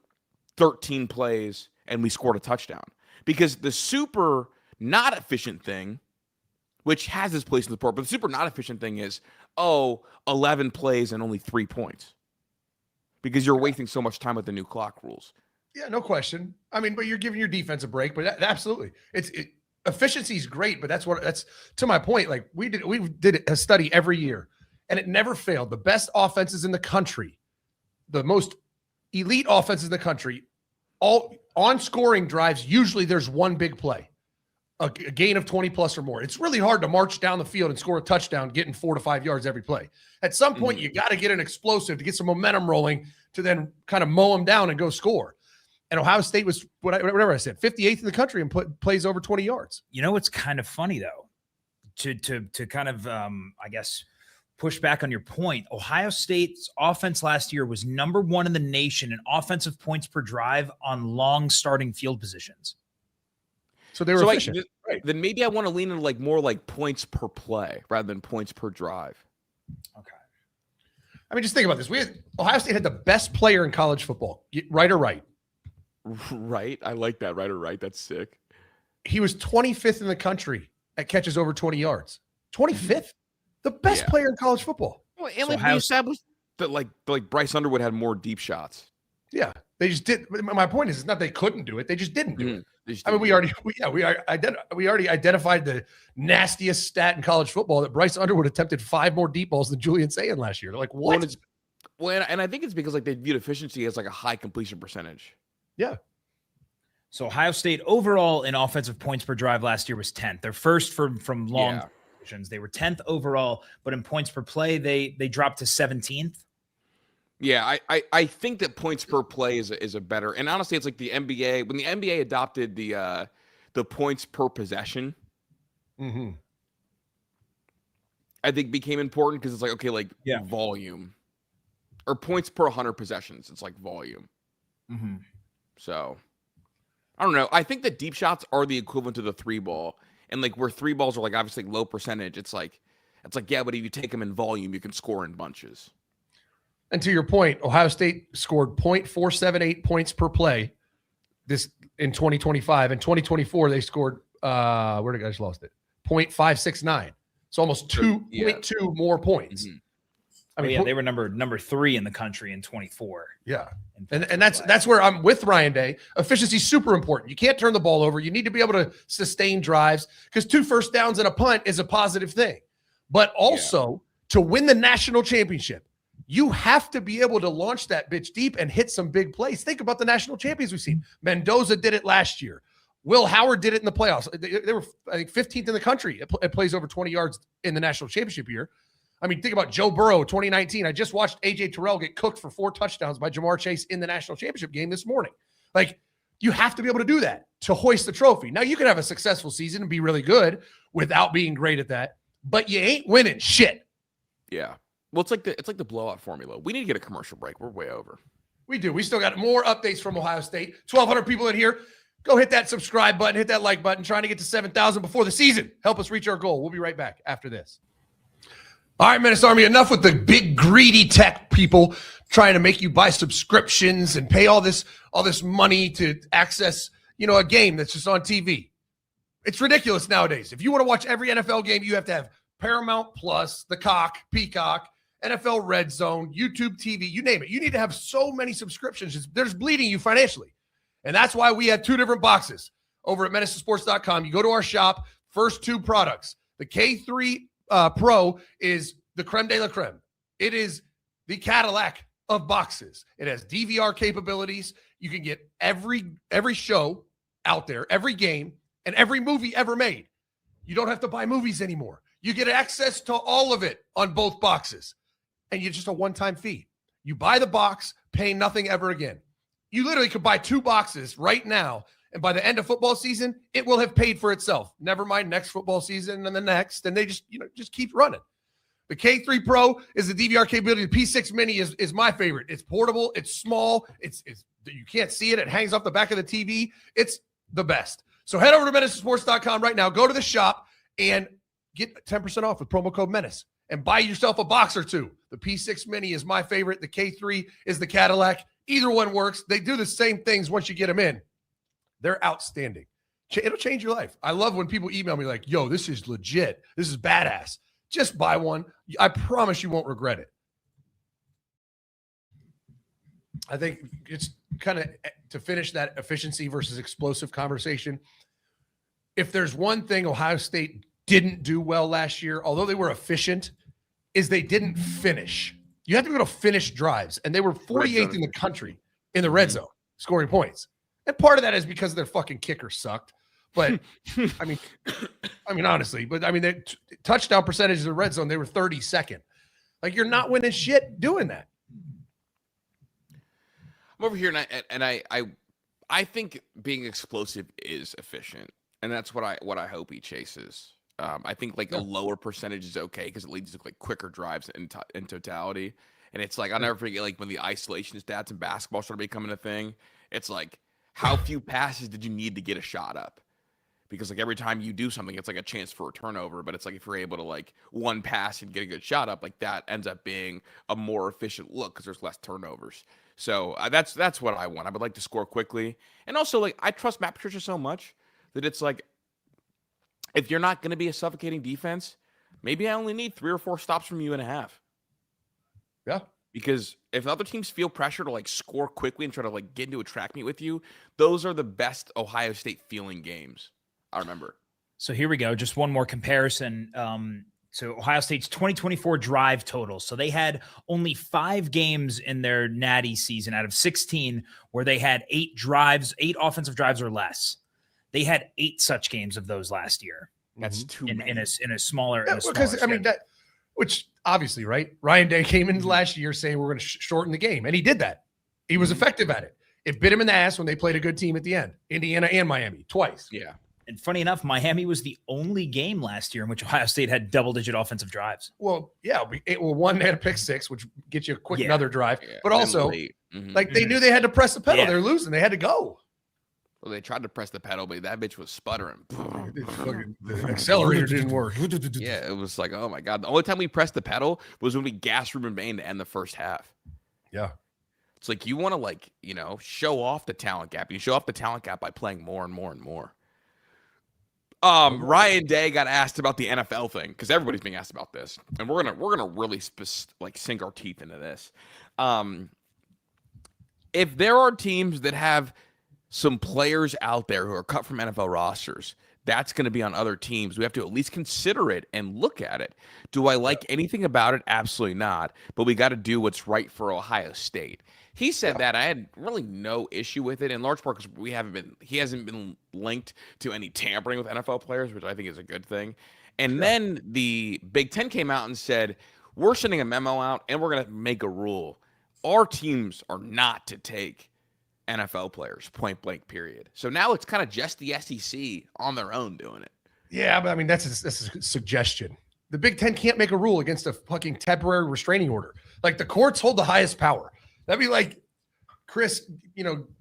13 plays and we scored a touchdown. Because the super not efficient thing, which has its place in the sport, but the super not efficient thing is, 11 plays and only 3 points. Because you're wasting so much time with the new clock rules. Yeah, no question. I mean, but you're giving your defense a break, but absolutely. Efficiency is great, but that's to my point. Like we did a study every year, and it never failed. The best offenses in the country, the most elite offenses in the country, all on scoring drives, usually there's one big play, a gain of 20 plus or more. It's really hard to march down the field and score a touchdown, getting 4 to 5 yards every play. At some point, you got to get an explosive to get some momentum rolling to then kind of mow them down and go score. And Ohio State was, whatever I said, 58th in the country and plays over 20 yards. You know what's kind of funny, though, to kind of, I guess, push back on your point. Ohio State's offense last year was number 1 in the nation in offensive points per drive on long starting field positions. So they were efficient. Right. Then maybe I want to lean into like more like points per play rather than points per drive. Okay. I mean, just think about this. Ohio State had the best player in college football, right or right? Right. I like that. Right or right. That's sick. He was 25th in the country at catches over 20 yards. 25th? The best player in college football. Well, and like we established that like Bryce Underwood had more deep shots. Yeah. They just did. My point is, it's not they couldn't do it. They just didn't do it. I mean, we already identified the nastiest stat in college football, that Bryce Underwood attempted 5 more deep balls than Julian Sayin last year. They're like, what? Well, and I think it's because like they viewed efficiency as like a high completion percentage. Yeah. So Ohio State overall in offensive points per drive last year was 10th. They're first from long positions. They were 10th overall, but in points per play, they dropped to 17th. Yeah, I think that points per play is a better, and honestly, it's like the NBA. When the NBA adopted the points per possession, I think became important because it's like, okay, like volume or points per 100 possessions. It's like volume. So I don't know. I think that deep shots are the equivalent to the 3 ball, and like where 3 balls are like obviously low percentage. It's like yeah, but if you take them in volume, you can score in bunches. And to your point, Ohio State scored 0.478 points per play this in 2025. In 2024, they scored where did I just lost it? 0.569. So almost 2.2 more points. I mean, they were number 3 in the country in 24. Yeah. And that's where I'm with Ryan Day. Efficiency is super important. You can't turn the ball over. You need to be able to sustain drives, because 2 first downs and a punt is a positive thing. But also to win the national championship, you have to be able to launch that bitch deep and hit some big plays. Think about the national champions we've seen. Mendoza did it last year. Will Howard did it in the playoffs. They were, I think, 15th in the country. It plays over 20 yards in the national championship year. I mean, think about Joe Burrow, 2019. I just watched A.J. Terrell get cooked for 4 touchdowns by Jamar Chase in the national championship game this morning. Like, you have to be able to do that to hoist the trophy. Now, you can have a successful season and be really good without being great at that, but you ain't winning shit. Yeah. Well, it's like the blowout formula. We need to get a commercial break. We're way over. We do. We still got more updates from Ohio State. 1,200 people in here. Go hit that subscribe button, hit that like button, trying to get to 7,000 before the season. Help us reach our goal. We'll be right back after this. All right, Menace Army, enough with the big greedy tech people trying to make you buy subscriptions and pay all this money to access, a game that's just on TV. It's ridiculous nowadays. If you want to watch every NFL game, you have to have Paramount Plus, Peacock, NFL Red Zone, YouTube TV, you name it. You need to have so many subscriptions. There's bleeding you financially. And that's why we have 2 different boxes over at menacesports.com. You go to our shop, first 2 products. The K3 Pro is the creme de la creme. It is the Cadillac of boxes. It has DVR capabilities. You can get every show out there, every game, and every movie ever made. You don't have to buy movies anymore. You get access to all of it on both boxes. And you're just a one-time fee. You buy the box, pay nothing ever again. You literally could buy 2 boxes right now, and by the end of football season, it will have paid for itself. Never mind next football season and the next, and they just keep running. The K3 Pro is the DVR capability. The P6 Mini is my favorite. It's portable. It's small. It's you can't see it. It hangs off the back of the TV. It's the best. So head over to menacesports.com right now. Go to the shop and get 10% off with promo code Menace and buy yourself a box or 2. The P6 Mini is my favorite. The K3 is the Cadillac. Either one works. They do the same things once you get them in. They're outstanding. It'll change your life. I love when people email me like, yo, this is legit. This is badass. Just buy one. I promise you won't regret it. I think it's kind of to finish that efficiency versus explosive conversation. If there's one thing Ohio State didn't do well last year, although they were efficient, is they didn't finish. You have to be able to finish drives, and they were 48th in the country in the red zone scoring points. And part of that is because their fucking kicker sucked. But I mean, honestly, their touchdown percentages in the red zone, they were 32nd. Like, you're not winning shit doing that. I'm over here, and I think being explosive is efficient, and that's what I hope he chases. I think a lower percentage is okay because it leads to quicker drives in totality. And it's I'll never forget when the isolation stats in basketball started becoming a thing. It's how few passes did you need to get a shot up? Because every time you do something, it's a chance for a turnover. But it's if you're able to one pass and get a good shot up, that ends up being a more efficient look because there's less turnovers. So that's what I want. I would like to score quickly, and also I trust Matt Patricia so much that it's if you're not going to be a suffocating defense, maybe I only need 3 or 4 stops from you and a half. Yeah. Because if other teams feel pressure to score quickly and try to get into a track meet with you, those are the best Ohio State feeling games. I remember. So here we go. Just one more comparison. So Ohio State's 2024 drive total. So they had only 5 games in their natty season out of 16 where they had 8 offensive drives or less. They had 8 such games of those last year. That's too many. In a smaller. Because which obviously, right? Ryan Day came in last year saying we're going to shorten the game, and he did that. He was effective at it. It bit him in the ass when they played a good team at the end, Indiana and Miami, twice. Yeah. And funny enough, Miami was the only game last year in which Ohio State had double-digit offensive drives. Well, yeah. One, they had a pick 6, which gets you a quick another drive. Yeah. But also, they knew they had to press the pedal. Yeah. They're losing. They had to go. Well, they tried to press the pedal, but that bitch was sputtering. The accelerator didn't work. Yeah, it was oh, my God. The only time we pressed the pedal was when we gassed Ruben Bain to end the first half. Yeah. It's you want to, show off the talent gap. You show off the talent gap by playing more and more and more. Ryan Day got asked about the NFL thing because everybody's being asked about this, and we're gonna really sink our teeth into this. If there are teams that have some players out there who are cut from NFL rosters that's going to be on other teams. We have to at least consider it and look at it. Do I like anything about it? Absolutely not. But we got to do what's right for Ohio State. He said that. I had really no issue with it, in large part because he hasn't been linked to any tampering with NFL players, which I think is a good thing. And then the Big Ten came out and said, we're sending a memo out and we're going to make a rule. Our teams are not to take NFL players, point blank, period. So now it's kind of just the SEC on their own doing it. Yeah, but I mean, that's a suggestion. The Big Ten can't make a rule against a fucking temporary restraining order. Like, the courts hold the highest power. That'd be like Chris,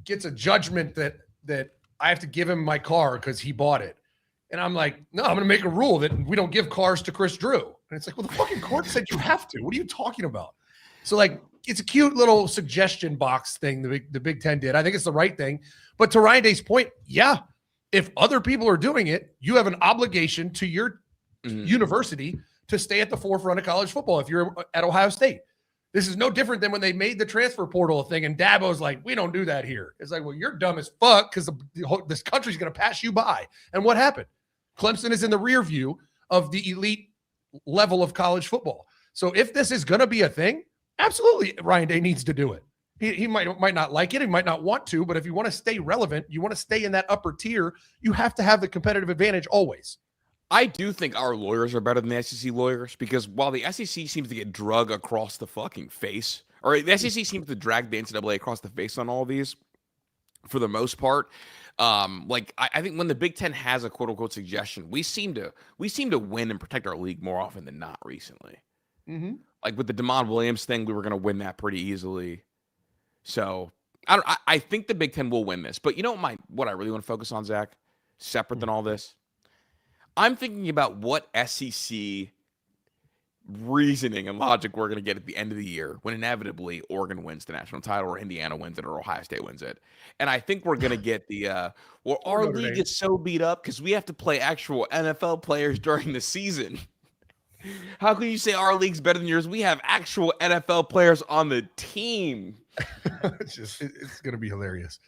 gets a judgment that I have to give him my car because he bought it. And I'm like, no, I'm going to make a rule that we don't give cars to Chris Drew. And it's like, well, the fucking court said you have to. What are you talking about? So, like, it's a cute little suggestion box thing the Big Ten did. I think it's the right thing. But to Ryan Day's point, yeah, if other people are doing it, you have an obligation to your university to stay at the forefront of college football if you're at Ohio State. This is no different than when they made the transfer portal thing and Dabo's like, we don't do that here. It's like, well, you're dumb as fuck because this country's going to pass you by. And what happened? Clemson is in the rear view of the elite level of college football. So if this is going to be a thing, absolutely, Ryan Day needs to do it. He might not like it. He might not want to, but if you want to stay relevant, you want to stay in that upper tier, you have to have the competitive advantage always. I do think our lawyers are better than the SEC lawyers, because while the SEC seems to get drug across the fucking face, or the SEC seems to drag the NCAA across the face on all these, for the most part, I think when the Big Ten has a quote unquote suggestion, we seem to win and protect our league more often than not recently. Mm-hmm. Like with the Damon Williams thing, we were going to win that pretty easily. So I think the Big Ten will win this. But you know what I really want to focus on, Zach, separate than all this? I'm thinking about what SEC reasoning and logic we're going to get at the end of the year when inevitably Oregon wins the national title, or Indiana wins it, or Ohio State wins it. And I think we're going to get our league is so beat up because we have to play actual NFL players during the season. How can you say our league's better than yours? We have actual NFL players on the team. It's going to be hilarious.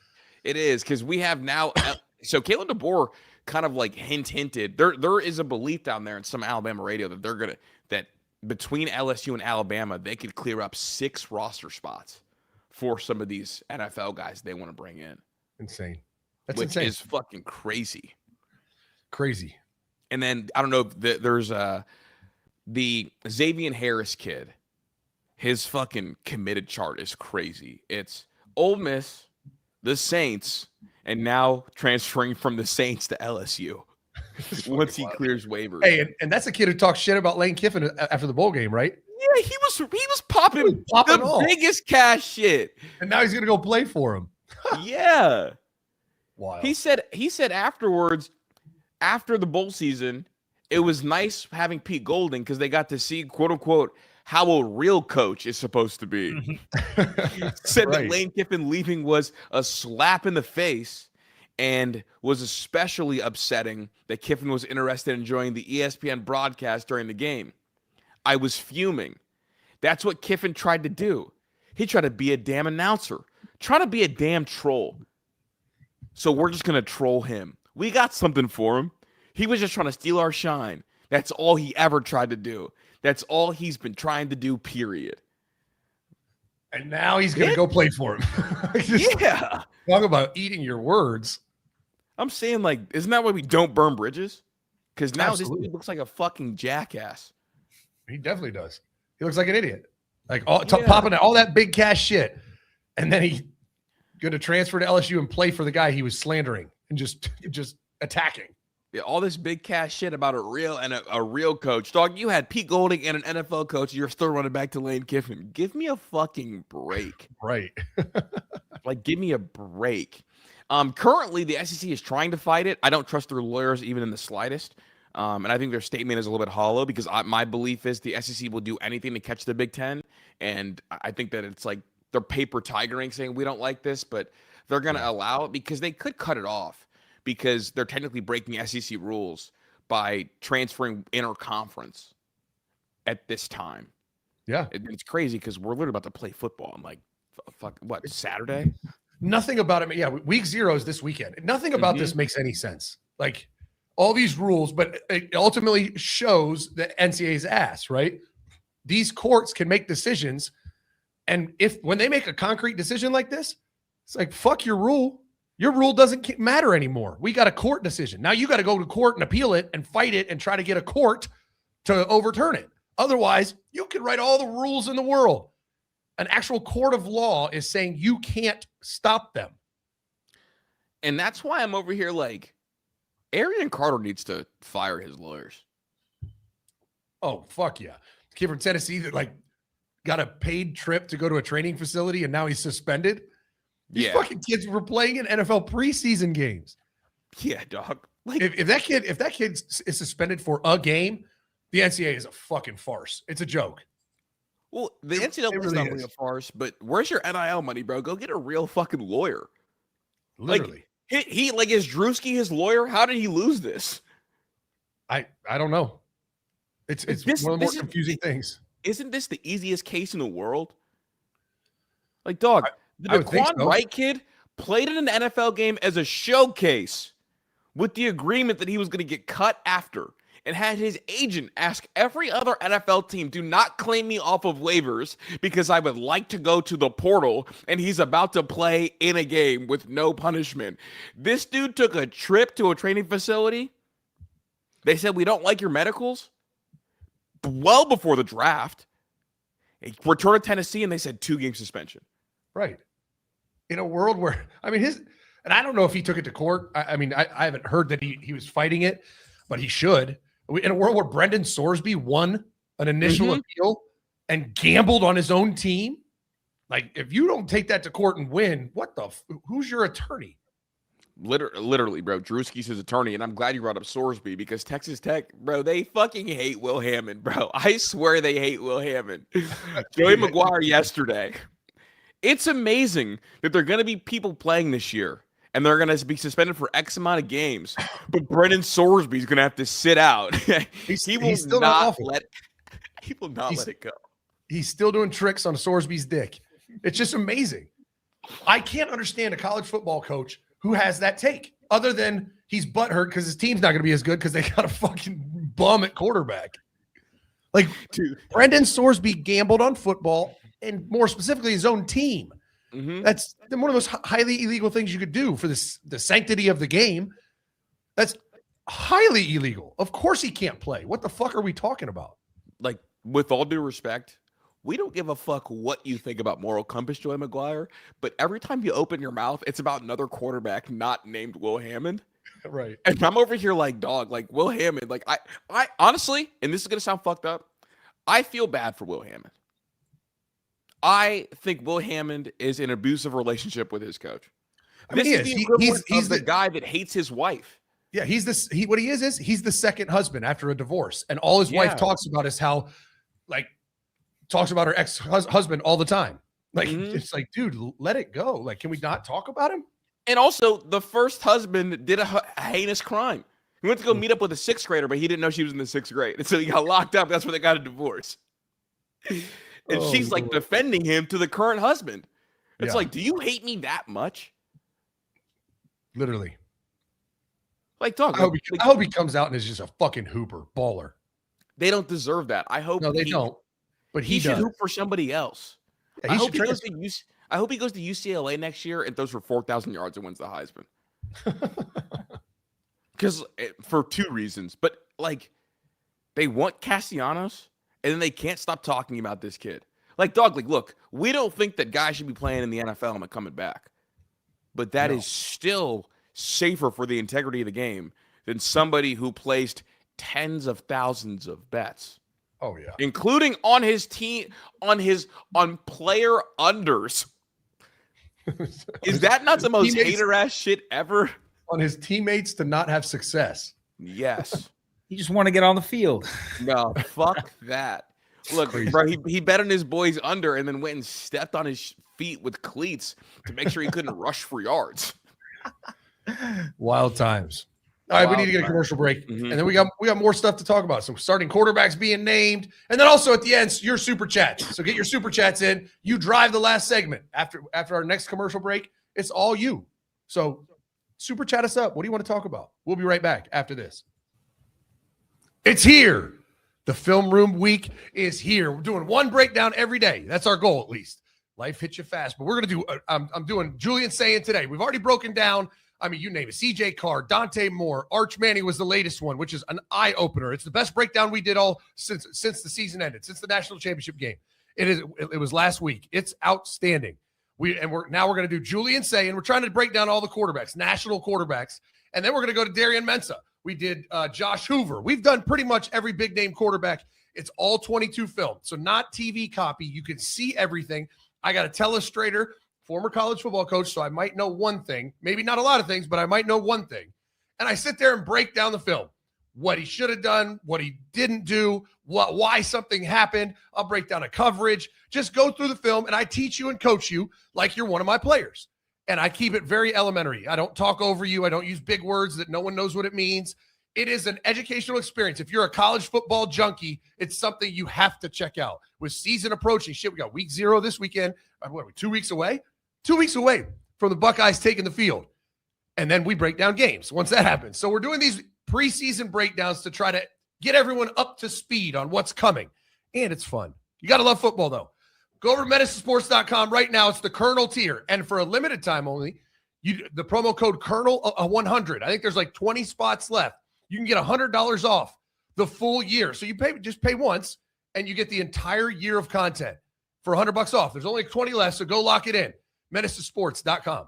It is, because we have now. So Kalen DeBoer kind of like hinted there is a belief down there in some Alabama radio that that between LSU and Alabama, they could clear up 6 roster spots for some of these NFL guys they want to bring in. Insane. That's which insane. Is fucking crazy. Crazy. And then I don't know if there's the Xavier Harris kid. His fucking committed chart is crazy. It's Ole Miss, the Saints, and now transferring from the Saints to LSU once he clears waivers. Hey, and that's a kid who talks shit about Lane Kiffin after the bowl game, right? Yeah, he was popping the biggest cash shit. And now he's gonna go play for him. Yeah. Wow. He said afterwards, after the bowl season, it was nice having Pete Golding because they got to see, quote unquote, how a real coach is supposed to be. Said that Lane Kiffin leaving was a slap in the face, and was especially upsetting that Kiffin was interested in joining the ESPN broadcast during the game. I was fuming. That's what Kiffin tried to do. He tried to be a damn announcer, trying to be a damn troll. So we're just going to troll him. We got something for him. He was just trying to steal our shine. That's all he ever tried to do. That's all he's been trying to do, period. And now he's going to go play for him. Yeah. Talk about eating your words. I'm saying, like, isn't that why we don't burn bridges? Because now Absolutely. This dude looks like a fucking jackass. He definitely does. He looks like an idiot. Like popping all that big cash shit. And then he's going to transfer to LSU and play for the guy he was slandering and just attacking. Yeah, all this big cash shit about a real coach. Dog, you had Pete Golding and an NFL coach, and you're still running back to Lane Kiffin. Give me a fucking break. Right. Like, give me a break. Currently, the SEC is trying to fight it. I don't trust their lawyers even in the slightest. And I think their statement is a little bit hollow because my belief is the SEC will do anything to catch the Big Ten. And I think that it's like they're paper tigering, saying we don't like this, but they're going to allow it because they could cut it off because they're technically breaking SEC rules by transferring interconference at this time. Yeah. It's crazy because we're literally about to play football. I'm like, fuck, what, Saturday? Nothing about it. Yeah, week 0 is this weekend. Nothing about this makes any sense. Like, all these rules, but it ultimately shows the NCAA's ass, right? These courts can make decisions. And when they make a concrete decision like this, it's like, fuck your rule. Your rule doesn't matter anymore. We got a court decision. Now you got to go to court and appeal it and fight it and try to get a court to overturn it. Otherwise, you can write all the rules in the world. An actual court of law is saying you can't stop them. And that's why I'm over here like, Arian Carter needs to fire his lawyers. Oh, fuck yeah. Kid from Tennessee that like got a paid trip to go to a training facility and now he's suspended. These fucking kids were playing in NFL preseason games. Yeah, dog. Like if that kid is suspended for a game, the NCAA is a fucking farce. It's a joke. Well, the NCAA is not really a farce, but where's your NIL money, bro? Go get a real fucking lawyer. Literally. Like, he like, is Drewski his lawyer? How did he lose this? I don't know. It's one of the more confusing things. Isn't this the easiest case in the world? Like, dog, the I would think Daquan so. Wright kid played in an NFL game as a showcase with the agreement that he was going to get cut after, and had his agent ask every other NFL team, do not claim me off of waivers because I would like to go to the portal, and he's about to play in a game with no punishment. This dude took a trip to a training facility. They said, we don't like your medicals. Well before the draft. He returned to Tennessee, and they said 2-game suspension. Right. In a world where, I mean, and I don't know if he took it to court. I mean, I haven't heard that he was fighting it, but he should. In a world where Brendan Sorsby won an initial appeal and gambled on his own team, like if you don't take that to court and win, who's your attorney? Literally, bro. Drewski's his attorney, and I'm glad you brought up Sorsby because Texas Tech, bro, they fucking hate Will Hammond, bro. I swear they hate Will Hammond. Joey McGuire yesterday. It's amazing that there are going to be people playing this year, and they're going to be suspended for X amount of games, but Brendan Sorsby is going to have to sit out. He will not let it go. He's still doing tricks on Sorsby's dick. It's just amazing. I can't understand a college football coach who has that take, other than he's butthurt because his team's not going to be as good because they got a fucking bum at quarterback. Like, dude, Brendan Sorsby gambled on football, and more specifically his own team. That's one of the most highly illegal things you could do for the sanctity of the game. That's highly illegal. Of course he can't play. What the fuck are we talking about? Like, with all due respect, we don't give a fuck what you think about moral compass, Joey McGuire, but every time you open your mouth, it's about another quarterback not named Will Hammond. Right. And I'm over here like, dog, like Will Hammond, like I honestly, and this is going to sound fucked up, I feel bad for Will Hammond. I think Will Hammond is in an abusive relationship with his coach. This is the equivalent of the guy that hates his wife. Yeah, he's the second husband after a divorce. And all his wife talks about is how, like, talks about her ex-husband all the time. Like, it's like, dude, let it go. Like, can we not talk about him? And also, the first husband did a heinous crime. He went to go meet up with a 6th grader, but he didn't know she was in the 6th grade. And so he got locked up. That's where they got a divorce. And she's like defending him to the current husband. It's like, do you hate me that much? Literally. Like, dog. I hope he comes out and is just a fucking hooper, baller. They don't deserve that. I hope. No, they don't. But he should hoop for somebody else. Yeah, I hope he goes to UCLA next year and throws for 4,000 yards and wins the Heisman. Because for 2 reasons. But, like, they want Castellanos, and then they can't stop talking about this kid. Like, dog, like, look, we don't think that guys should be playing in the NFL and coming back. But that is still safer for the integrity of the game than somebody who placed tens of thousands of bets. Oh, yeah. Including on his team, on player unders. Is that not the most hater-ass shit ever? On his teammates to not have success. Yes. You just want to get on the field. No, fuck that. Look, bro, he bet on his boys under and then went and stepped on his feet with cleats to make sure he couldn't rush for yards. Wild times. All right, we need to get a commercial break. And then we got more stuff to talk about. So starting quarterbacks being named. And then also at the end, your super chats. So get your super chats in. You drive the last segment. After our next commercial break, it's all you. So Super chat us up. What do you want to talk about? We'll be right back after this. It's here. The film room week is here. We're doing one breakdown every day. That's our goal, at least. Life hits you fast, but we're going to do, I'm doing Julian Sayin today. We've already broken down, I mean, you name it, CJ Carr, Dante Moore, Arch Manning was the latest one, which is an eye-opener. It's the best breakdown we did all since the season ended, since the national championship game. It was last week. It's outstanding. We're going to do Julian Sayin. We're trying to break down all the quarterbacks, national quarterbacks, and then we're going to go to Darian Mensah. We did Josh Hoover. We've done pretty much every big-name quarterback. It's all 22 film, so not TV copy. You can see everything. I got a telestrator, former college football coach, so I might know one thing. Maybe not a lot of things, but I might know one thing. And I sit there and break down the film. What he should have done, what he didn't do, why something happened. I'll break down a coverage. Just go through the film, and I teach you and coach you like you're one of my players. And I keep it very elementary. I don't talk over you. I don't use big words that no one knows what it means. It is an educational experience. If you're a college football junkie, it's something you have to check out. With season approaching, we got week 0 this weekend. What are we, 2 weeks away? 2 weeks away from the Buckeyes taking the field. And then we break down games once that happens. So we're doing these preseason breakdowns to try to get everyone up to speed on what's coming. And it's fun. You got to love football, though. Go over to menacesports.com right now. It's the Colonel tier. And for a limited time only, the promo code Colonel100. I think there's like 20 spots left. You can get $100 off the full year. So you just pay once, and you get the entire year of content for $100 off. There's only 20 left, so go lock it in. menacesports.com.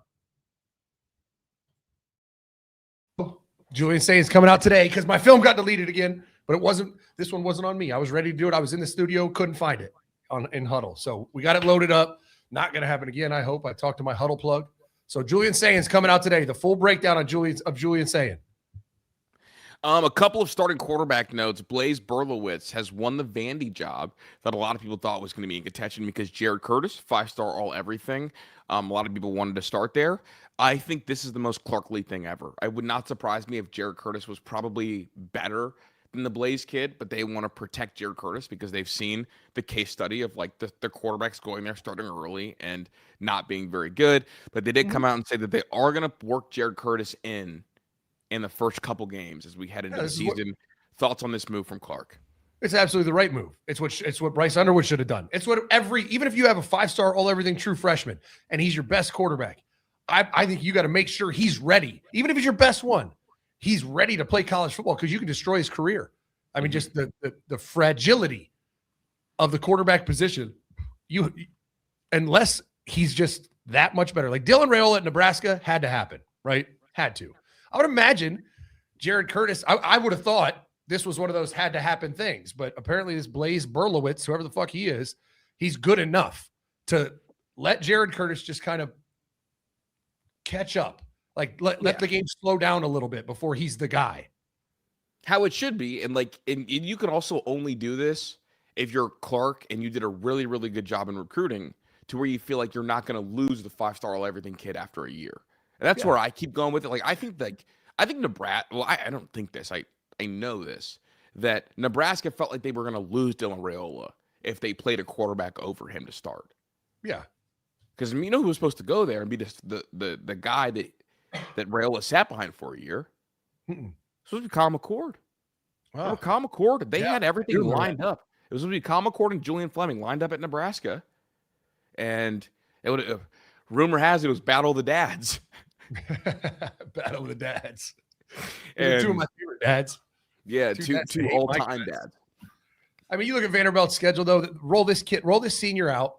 Julian Sayin is coming out today because my film got deleted again, but this one wasn't on me. I was ready to do it. I was in the studio, couldn't find it in Huddle. So we got it loaded up. Not going to happen again, I hope. I talked to my Huddle plug. So Julian Sayin is coming out today. The full breakdown of Julian Sayin. A couple of starting quarterback notes. Blaise Berlowitz has won the Vandy job that a lot of people thought was going to be in contention because Jared Curtis, 5-star all-everything. A lot of people wanted to start there. I think this is the most Clark-Lee thing ever. It would not surprise me if Jared Curtis was probably better than the Blaise kid, but they want to protect Jared Curtis because they've seen the case study of like the quarterbacks going there, starting early and not being very good. But they did come out and say that they are going to work Jared Curtis in the first couple games as we head into the season. Thoughts on this move from Clark? It's absolutely the right move. It's what Bryce Underwood should have done. It's what even if you have a 5-star all-everything true freshman and he's your best quarterback, I think you got to make sure he's ready. Even if he's your best one, he's ready to play college football because you can destroy his career. I mean, just the fragility of the quarterback position, unless he's just that much better. Like Dylan Raiola at Nebraska had to happen, right? Had to. I would imagine Jared Curtis, I would have thought this was one of those had to happen things, but apparently this Blaise Berlowitz, whoever the fuck he is, he's good enough to let Jared Curtis just kind of catch up. Like let the game slow down a little bit before he's the guy. How it should be. And you can also only do this if you're Clark and you did a really, really good job in recruiting to where you feel like you're not going to lose the 5-star all-everything kid after a year. And that's where I keep going with it. I think Nebraska, well, I don't think this. I know this, that Nebraska felt like they were going to lose Dylan Raiola if they played a quarterback over him to start. Yeah. Because you know who was supposed to go there and be the guy that Raiola sat behind for a year? Supposed to be Kyle McCord. Wow. Kyle McCord, they had everything lined up. It was supposed to be Kyle McCord and Julian Fleming lined up at Nebraska. And it would rumor has it was Battle of the Dads. Battle of the Dads. And two of my favorite dads. Yeah, two all-time dads. I mean, you look at Vanderbilt's schedule, though. Roll this senior out,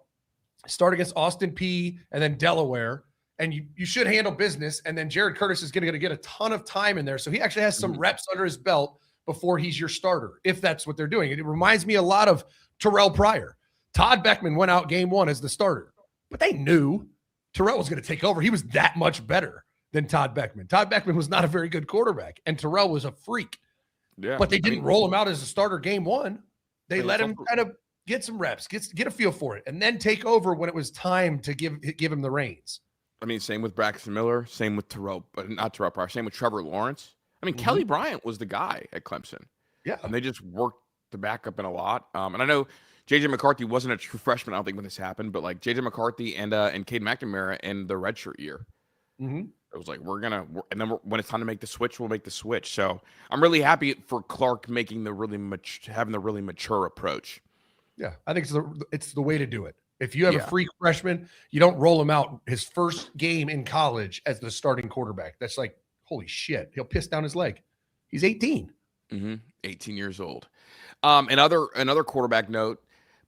start against Austin Peay and then Delaware, and you should handle business. And then Jared Curtis is going to get a ton of time in there. So he actually has some reps under his belt before he's your starter, if that's what they're doing. It reminds me a lot of Terrell Pryor. Todd Beckman went out game 1 as the starter, but they knew Terrell was going to take over. He was that much better than Todd Beckman. Todd Beckman was not a very good quarterback, and Terrell was a freak. Yeah, but they didn't roll him out as a starter game 1. They let him kind of get some reps, get a feel for it, and then take over when it was time to give him the reins. I mean, same with Braxton Miller, same with not Terrell Pryor, same with Trevor Lawrence. I mean, Kelly Bryant was the guy at Clemson. Yeah. And they just worked the backup in a lot. And I know J.J. McCarthy wasn't a true freshman, I don't think, when this happened, but like J.J. McCarthy and Cade McNamara in the redshirt year. It was like, and then when it's time to make the switch, we'll make the switch. So I'm really happy for Clark making having the really mature approach. Yeah, I think it's the way to do it. If you have a freak freshman, you don't roll him out his first game in college as the starting quarterback. That's like, holy shit, he'll piss down his leg. He's 18. 18 years old. Another quarterback note,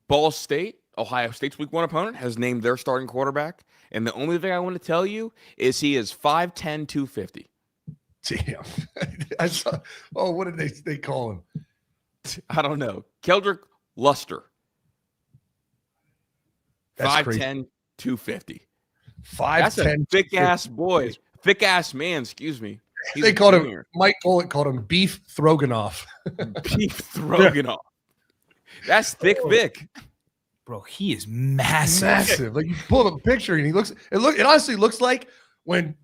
Ball State, Ohio State's week 1 opponent, has named their starting quarterback. And the only thing I want to tell you is he is 5'10", 250. Damn. I saw, what did they call him? I don't know. Keldrick Luster. 5'10", 250. 5'10", That's a thick-ass boy. Thick-ass man, excuse me. They called him, Mike Bullock called him Beef Stroganoff. Beef Stroganoff. That's thick Vic. Bro, he is massive. Massive. Like, you pull up a picture and it honestly looks like when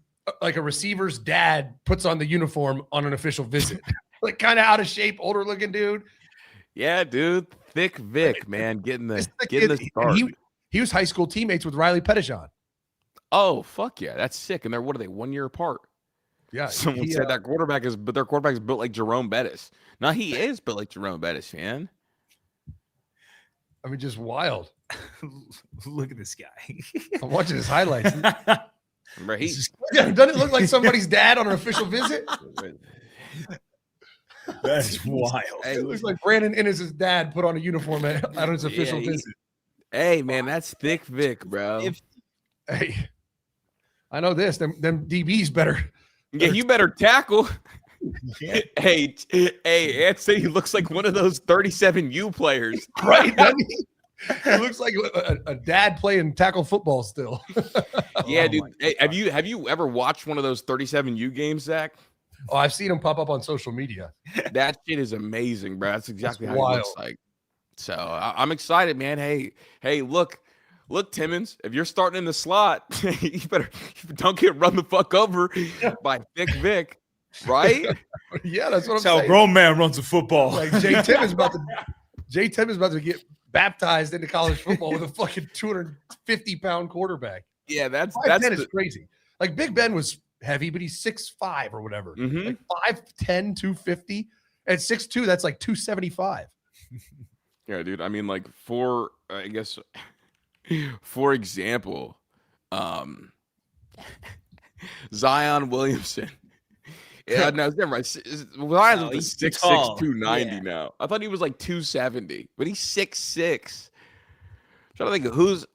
like a receiver's dad puts on the uniform on an official visit. Like, kind of out of shape, older looking dude. Yeah, dude. Thick Vic, man. Getting the start. He was high school teammates with Riley Pettijohn. Oh, fuck yeah. That's sick. And what are they, 1 year apart? Yeah. Someone said their quarterback is built like Jerome Bettis. No, he is built like Jerome Bettis, man. I mean, just wild. Look at this guy. I'm watching his highlights. Bro, doesn't it look like somebody's dad on an official visit? That's wild. Hey, it looks like Brandon Innes' dad put on a uniform on his official visit. Hey, man, that's thick Vic, bro. Hey, I know this. Them DBs better. Yeah, you better tackle. Yeah. Hey, Ed say he looks like one of those 37U players. Right? He looks like a dad playing tackle football still. Yeah, dude. Hey, have you ever watched one of those 37U games, Zach? Oh, I've seen him pop up on social media. That shit is amazing, bro. That's exactly how he looks like. So I'm excited, man. Hey, look, Timmons, if you're starting in the slot, you don't get run the fuck over by Thick Vic, right? Yeah, that's what I'm saying. That's how a grown man runs a football. Like Jay Timmons about to get baptized into college football with a fucking 250-pound quarterback. Yeah, that's crazy. Like Big Ben was heavy, but he's 6'5" or whatever. Like 5'10", 250. At 6'2", that's like 275. Yeah, dude. I mean, like for example, Zion Williamson. Yeah, no, it's never right. Zion's up to 6'6", 290 now. I thought he was like 270, but he's 6'6". Trying to think of who's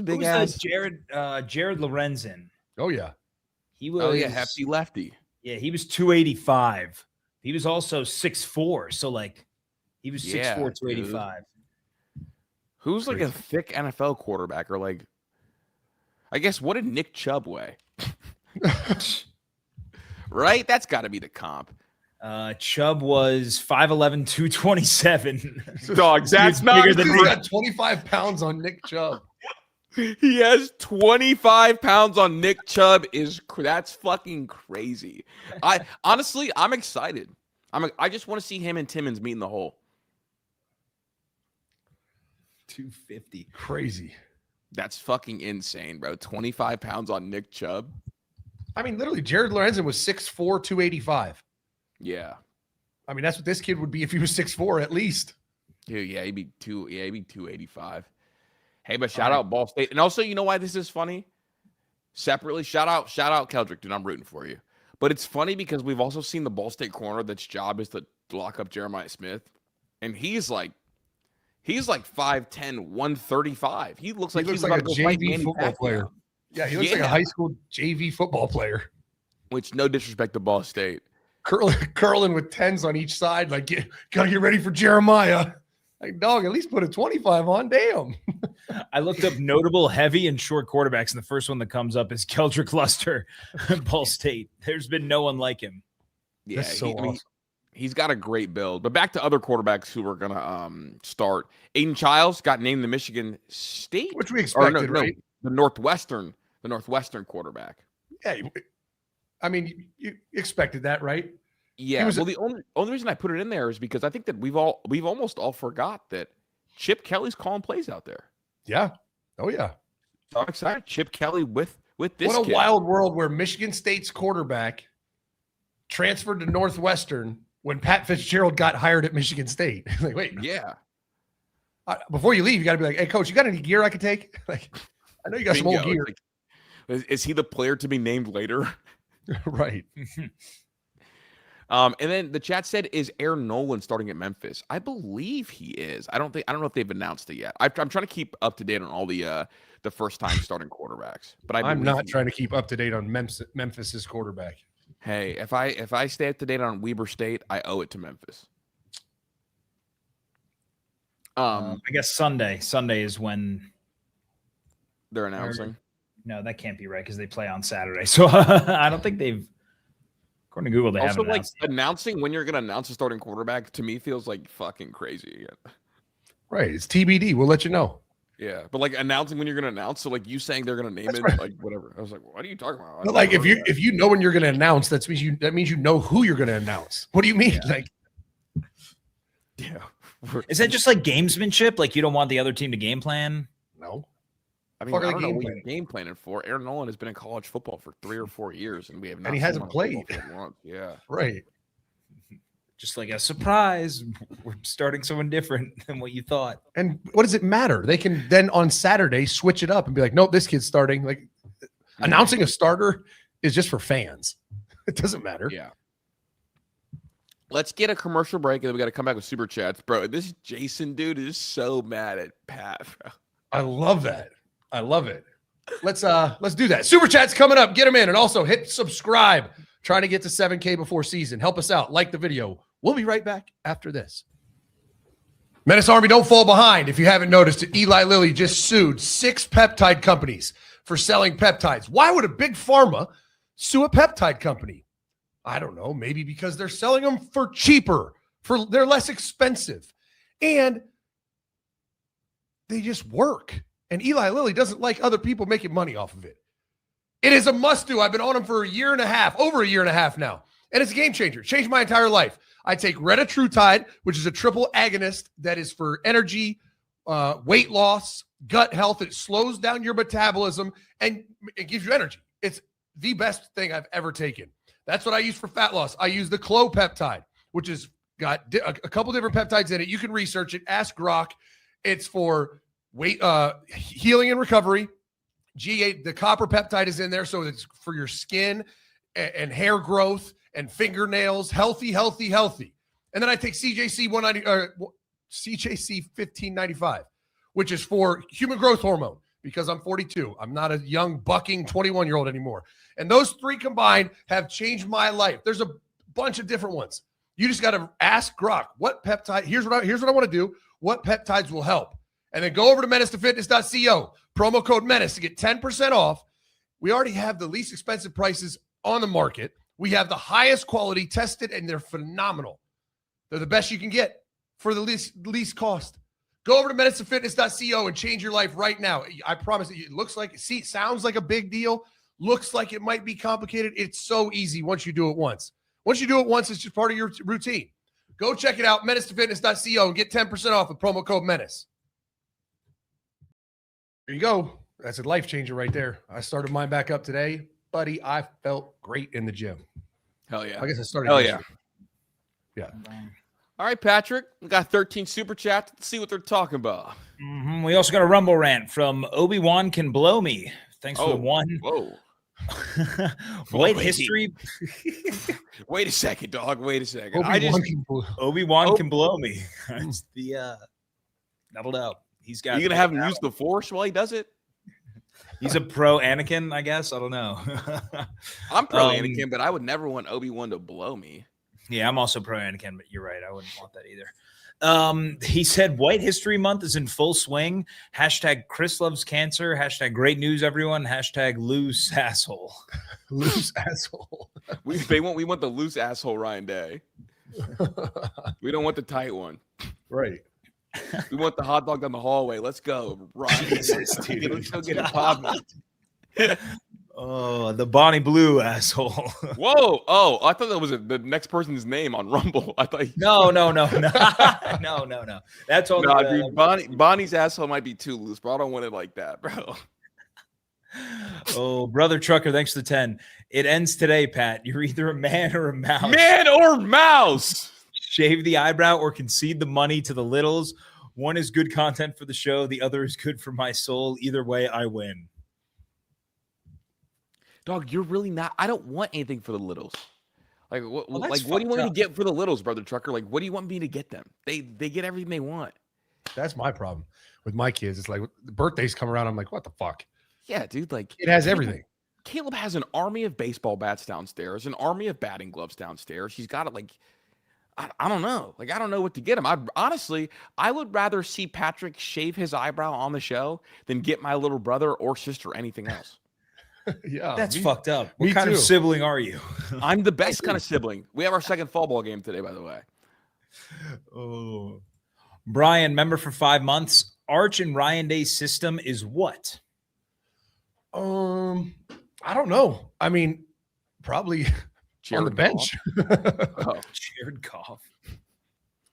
big ass. Jared Lorenzen. Oh yeah, he was. Hefty lefty. Yeah, he was 285. He was also 6'4", so like he was 6'4", 285. Who's like a thick NFL quarterback, or like, I guess, what did Nick Chubb weigh? Right? That's got to be the comp. Chubb was 5'11", 227. Dog, that's not bigger than. He got 25 pounds on Nick Chubb. He has 25 pounds on Nick Chubb. That's fucking crazy. Honestly, I'm excited. I just want to see him and Timmons meet in the hole. 250. Crazy. That's fucking insane, bro. 25 pounds on Nick Chubb. I mean, literally, Jared Lorenzen was 6'4", 285. Yeah. I mean, that's what this kid would be if he was 6'4", at least. Dude, he'd be 285. Hey, but shout out Ball State. And also, you know why this is funny? Separately, shout out Keldrick, dude. I'm rooting for you. But it's funny because we've also seen the Ball State corner that's job is to lock up Jeremiah Smith. And he's like 5'10", 135. He looks like a JV football player. Yeah, he looks like a high school JV football player. Which, no disrespect to Ball State. Curling with 10s on each side. Like, gotta get ready for Jeremiah. Like, dog, at least put a 25 on. Damn. I looked up notable heavy and short quarterbacks, and the first one that comes up is Keldrick Luster, Ball State. There's been no one like him. Yeah, awesome. He's got a great build. But back to other quarterbacks who are going to start. Aiden Childs got named the Michigan State. Which we expected, right? The Northwestern quarterback. Yeah, I mean, you expected that, right? Yeah. Well, the only reason I put it in there is because I think that we've almost all forgot that Chip Kelly's calling plays out there. Yeah. Oh, yeah. So I'm excited. Chip Kelly with with this What a kid. wild world where Michigan State's quarterback transferred to Northwestern when Pat Fitzgerald got hired at Michigan State. Like, wait, Yeah. before you leave, you got to be like, hey, coach, you got any gear I could take? Like, I know you got some old Bingo. gear. Like, is he the player to be named later? Right. And then the chat said, "Is Aaron Nolan starting at Memphis?" I believe he is. I don't know if they've announced it yet. I'm trying to keep up to date on all the first time starting quarterbacks. But I'm not trying to keep up to date on Memphis's quarterback. Hey, if I stay up to date on Weber State, I owe it to Memphis. I guess Sunday. Sunday is when They're announcing. No, that can't be right because they play on Saturday. So I don't think they've. According to Google, they Also, haven't like announced it. announcing when you're going to announce a starting quarterback to me feels like fucking crazy. Right. It's TBD. We'll let you know. Yeah, but like announcing when you're going to announce, so like you saying they're going to name That's it, right. like whatever. I was like, what are you talking about? But like if you know when you're going to announce, that means you know who you're going to announce. What do you mean? Yeah. Like, yeah. Is that just like gamesmanship? Like you don't want the other team to game plan? no. I mean, Fuck are I they don't know game what you're planning? game planning for. Aaron Nolan has been in college football for 3 or 4 years, and we have not. he seen hasn't him on football played. field once. Yeah. Right. Just like a surprise. We're starting someone different than what you thought. And what does it matter? They can then on Saturday switch it up and be like, nope, this kid's starting. Like announcing a starter is just for fans. It doesn't matter. Yeah. Let's get a commercial break, and then we got to come back with super chats, bro. This Jason dude is so mad at Pat, bro. I love that. I love it. Let's do that. Super chat's coming up. Get them in, and also hit subscribe. Trying to get to 7K before season. Help us out. Like the video. We'll be right back after this. Menace Army, don't fall behind. If you haven't noticed, Eli Lilly just sued 6 peptide companies for selling peptides. Why would a big pharma sue a peptide company? I don't know. Maybe because they're selling them for cheaper, they're less expensive, and they just work. And Eli Lilly doesn't like other people making money off of it. It is a must-do. I've been on them for a year and a half, over a year and a half now, and it's a game changer. Changed my entire life. I take Retatrutide, which is a triple agonist that is for energy, weight loss, gut health. It slows down your metabolism, and it gives you energy. It's the best thing I've ever taken. That's what I use for fat loss. I use the Clopeptide, which has got a couple different peptides in it. You can research it. Ask Grok. It's for weight healing and recovery. G8, the copper peptide is in there, so it's for your skin and hair growth and fingernails. Healthy. And then I take CJC 1595, which is for human growth hormone, because I'm 42. I'm not a young bucking 21-year-old anymore. And those 3 combined have changed my life. There's a bunch of different ones. You just got to ask Grok, what peptide, here's what I want to do. What peptides will help? And then go over to menacetofitness.co, promo code Menace to get 10% off. We already have the least expensive prices on the market. We have the highest quality tested, and they're phenomenal. They're the best you can get for the least cost. Go over to menacetofitness.co and change your life right now. I promise it looks like, sounds like a big deal. Looks like it might be complicated. It's so easy once you do it once. Once you do it once, it's just part of your routine. Go check it out, menacetofitness.co, and get 10% off with promo code Menace. There you go. That's a life changer right there. I started mine back up today. Buddy, I felt great in the gym. Hell yeah. I guess I started. Hell yeah. Yeah. All right, Patrick. We got 13 super chats. Let's see what they're talking about. Mm-hmm. We also got a Rumble rant from Obi-Wan Can Blow Me. Thanks for the one. Whoa. White Wait. history. Wait a second, dog. Wait a second. Obi-Wan Can Blow Me. It's the doubled out. He's got. You gonna have him use the Force while he does it? He's a pro Anakin, I guess. I don't know. I'm pro Anakin, but I would never want Obi-Wan to blow me. Yeah, I'm also pro Anakin, but you're right. I wouldn't want that either. He said White History Month is in full swing. Hashtag Chris loves cancer. Hashtag great news, everyone. Hashtag loose asshole. Loose asshole. We want the loose asshole Ryan Day. We don't want the tight one. Right. We want the hot dog down the hallway. Let's go, Ryan. Jesus, dude. Let's go get it popping. Oh, the Bonnie Blue asshole. Whoa! Oh, I thought that was the next person's name on Rumble. I thought. No. That's all. Nah, dude, Bonnie's asshole might be too loose, bro. I don't want it like that, bro. Oh, brother trucker, thanks for the 10. It ends today, Pat. You're either a man or a mouse. Man or mouse. Shave the eyebrow or concede the money to the littles. One is good content for the show. The other is good for my soul. Either way, I win. Dog, you're really not. I don't want anything for the littles. Like, what Well, do that's you want me to fucked up. get for the littles, brother trucker? Like, what do you want me to get them? They get everything they want. That's my problem with my kids. It's like the birthdays come around. I'm like, what the fuck? Yeah, dude. Like, It has everything. Caleb has an army of baseball bats downstairs, an army of batting gloves downstairs. He's got it like, I don't know. Like, I don't know what to get him. I would rather see Patrick shave his eyebrow on the show than get my little brother or sister anything else. Yeah, That's me- fucked up. What me kind too. of sibling are you? I'm the best kind of sibling. We have our second fall ball game today, by the way. Oh, Brian, member for 5 months. Arch and Ryan Day's system is what? I don't know. I mean, probably on the Jared bench. Goff. Oh, Jared Goff.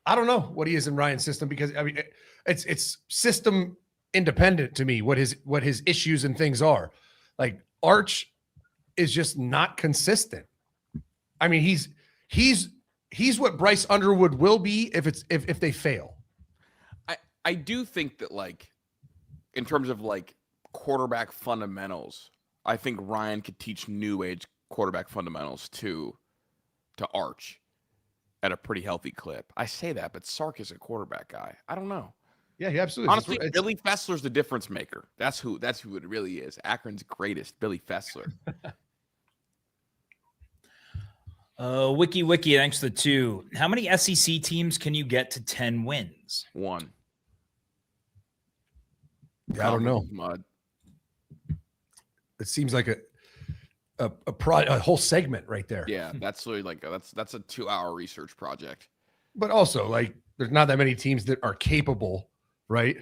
I don't know what he is in Ryan's system because I mean it's system independent to me what his issues and things are. Like Arch is just not consistent. I mean he's what Bryce Underwood will be if they fail. I do think that, like, in terms of like quarterback fundamentals, I think Ryan could teach new age quarterback fundamentals to Arch at a pretty healthy clip. I say that, but Sark is a quarterback guy. I don't know. Yeah, he absolutely. Honestly, Billy Fessler's the difference maker. That's who it really is. Akron's greatest, Billy Fessler. Wiki, thanks for the 2. How many SEC teams can you get to 10 wins? 1. I don't know. Mud. It seems like a whole segment right there. Yeah, that's really like that's a 2-hour research project. But also, like, there's not that many teams that are capable, right?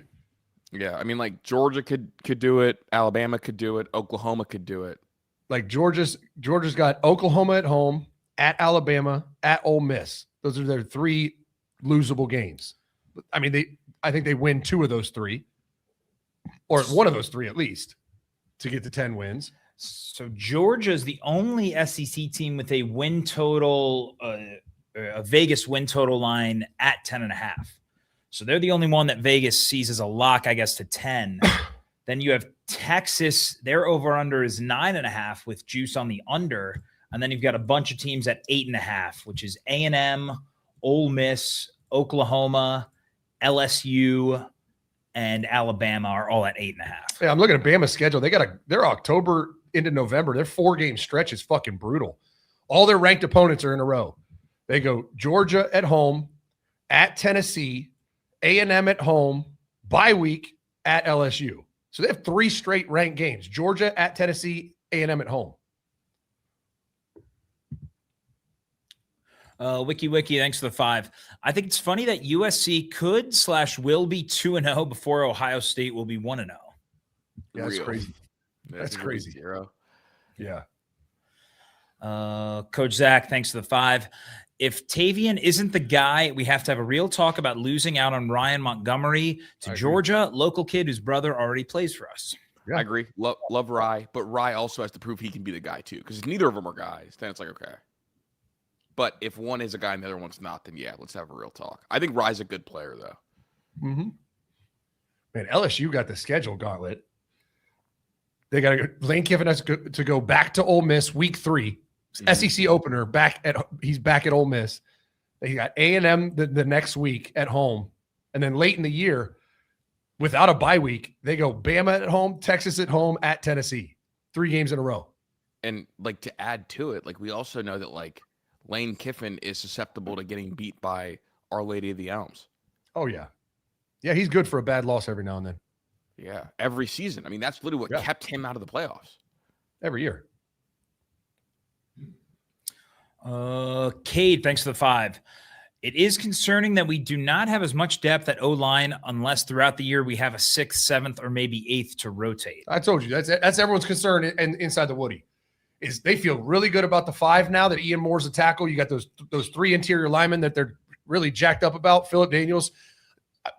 Yeah, I mean, like Georgia could do it, Alabama could do it, Oklahoma could do it. Like Georgia's got Oklahoma at home, at Alabama, at Ole Miss. Those are their 3 losable games. I mean, I think they win 2 of those 3, or one of those 3 at least, to get to 10 wins. So Georgia is the only SEC team with a win total, a Vegas win total line at 10.5. So they're the only one that Vegas sees as a lock, I guess, to 10. Then you have Texas. Their over-under is 9.5 with juice on the under. And then you've got a bunch of teams at 8.5, which is A&M, Ole Miss, Oklahoma, LSU, and Alabama are all at 8.5. Yeah, I'm looking at Bama's schedule. Their October into November. Their 4-game stretch is fucking brutal. All their ranked opponents are in a row. They go Georgia at home, at Tennessee, A&M at home, bye week at LSU. So they have 3 straight ranked games. Georgia at Tennessee, A&M at home. Wiki, thanks for the 5. I think it's funny that USC could/will be 2-0 before Ohio State will be 1-0. Yeah, that's Real. crazy. That's crazy. 0. Yeah. Coach Zach, thanks for the 5. If Tavien isn't the guy, we have to have a real talk about losing out on Ryan Montgomery to Georgia, local kid whose brother already plays for us. Yeah. I agree. Love Rye, but Rye also has to prove he can be the guy too. Because if neither of them are guys, then it's like, okay. But if one is a guy and the other one's not, then yeah, let's have a real talk. I think Rye's a good player though. Mm-hmm. Man, LSU got the schedule gauntlet. They got Lane Kiffin has to go back to Ole Miss week 3. SEC opener he's back at Ole Miss. They got A&M the next week at home, and then late in the year, without a bye week, they go Bama at home, Texas at home, at Tennessee. 3 games in a row. And like to add to it, like we also know that like Lane Kiffin is susceptible to getting beat by Our Lady of the Elms. Oh yeah, yeah, he's good for a bad loss every now and then. Yeah, every season. I mean, that's literally what kept him out of the playoffs. Every year. Cade, thanks for the 5. It is concerning that we do not have as much depth at O-line unless throughout the year we have a 6th, 7th, or maybe 8th to rotate. I told you that's everyone's concern inside the Woody. Is they feel really good about the 5 now that Ian Moore's a tackle. You got those 3 interior linemen that they're really jacked up about. Phillip Daniels,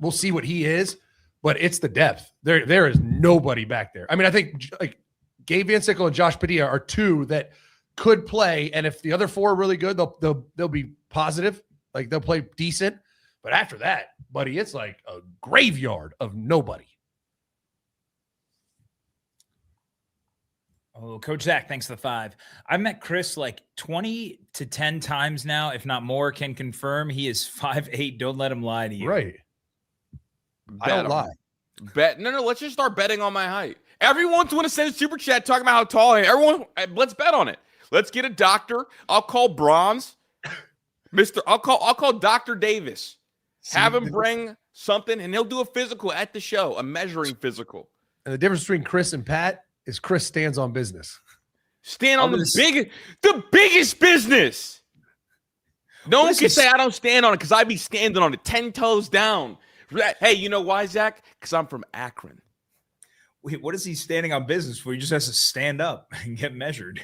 we'll see what he is, but it's the depth. There is nobody back there. I mean, I think like Gabe Van Sickle and Josh Padilla are two that could play, and if the other four are really good, they'll be positive. Like they'll play decent. But after that, buddy, it's like a graveyard of nobody. Oh, Coach Zach, thanks for the 5. I've met Chris like 20 to 10 times now, if not more. Can confirm he is 5'8". Don't let him lie to you. Right. I don't lie. Bet. No, let's just start betting on my height. Everyone's want to send a super chat talking about how tall I am. Everyone, let's bet on it. Let's get a doctor. I'll call Bronze. I'll call Dr. Davis. Have him bring something, and he'll do a physical at the show, a measuring physical. And the difference between Chris and Pat is Chris stands on business. Stand on the biggest business. No one can say I don't stand on it because I be standing on it 10 toes down. Hey, you know why, Zach? Because I'm from Akron. Wait, what is he standing on business for? He just has to stand up and get measured.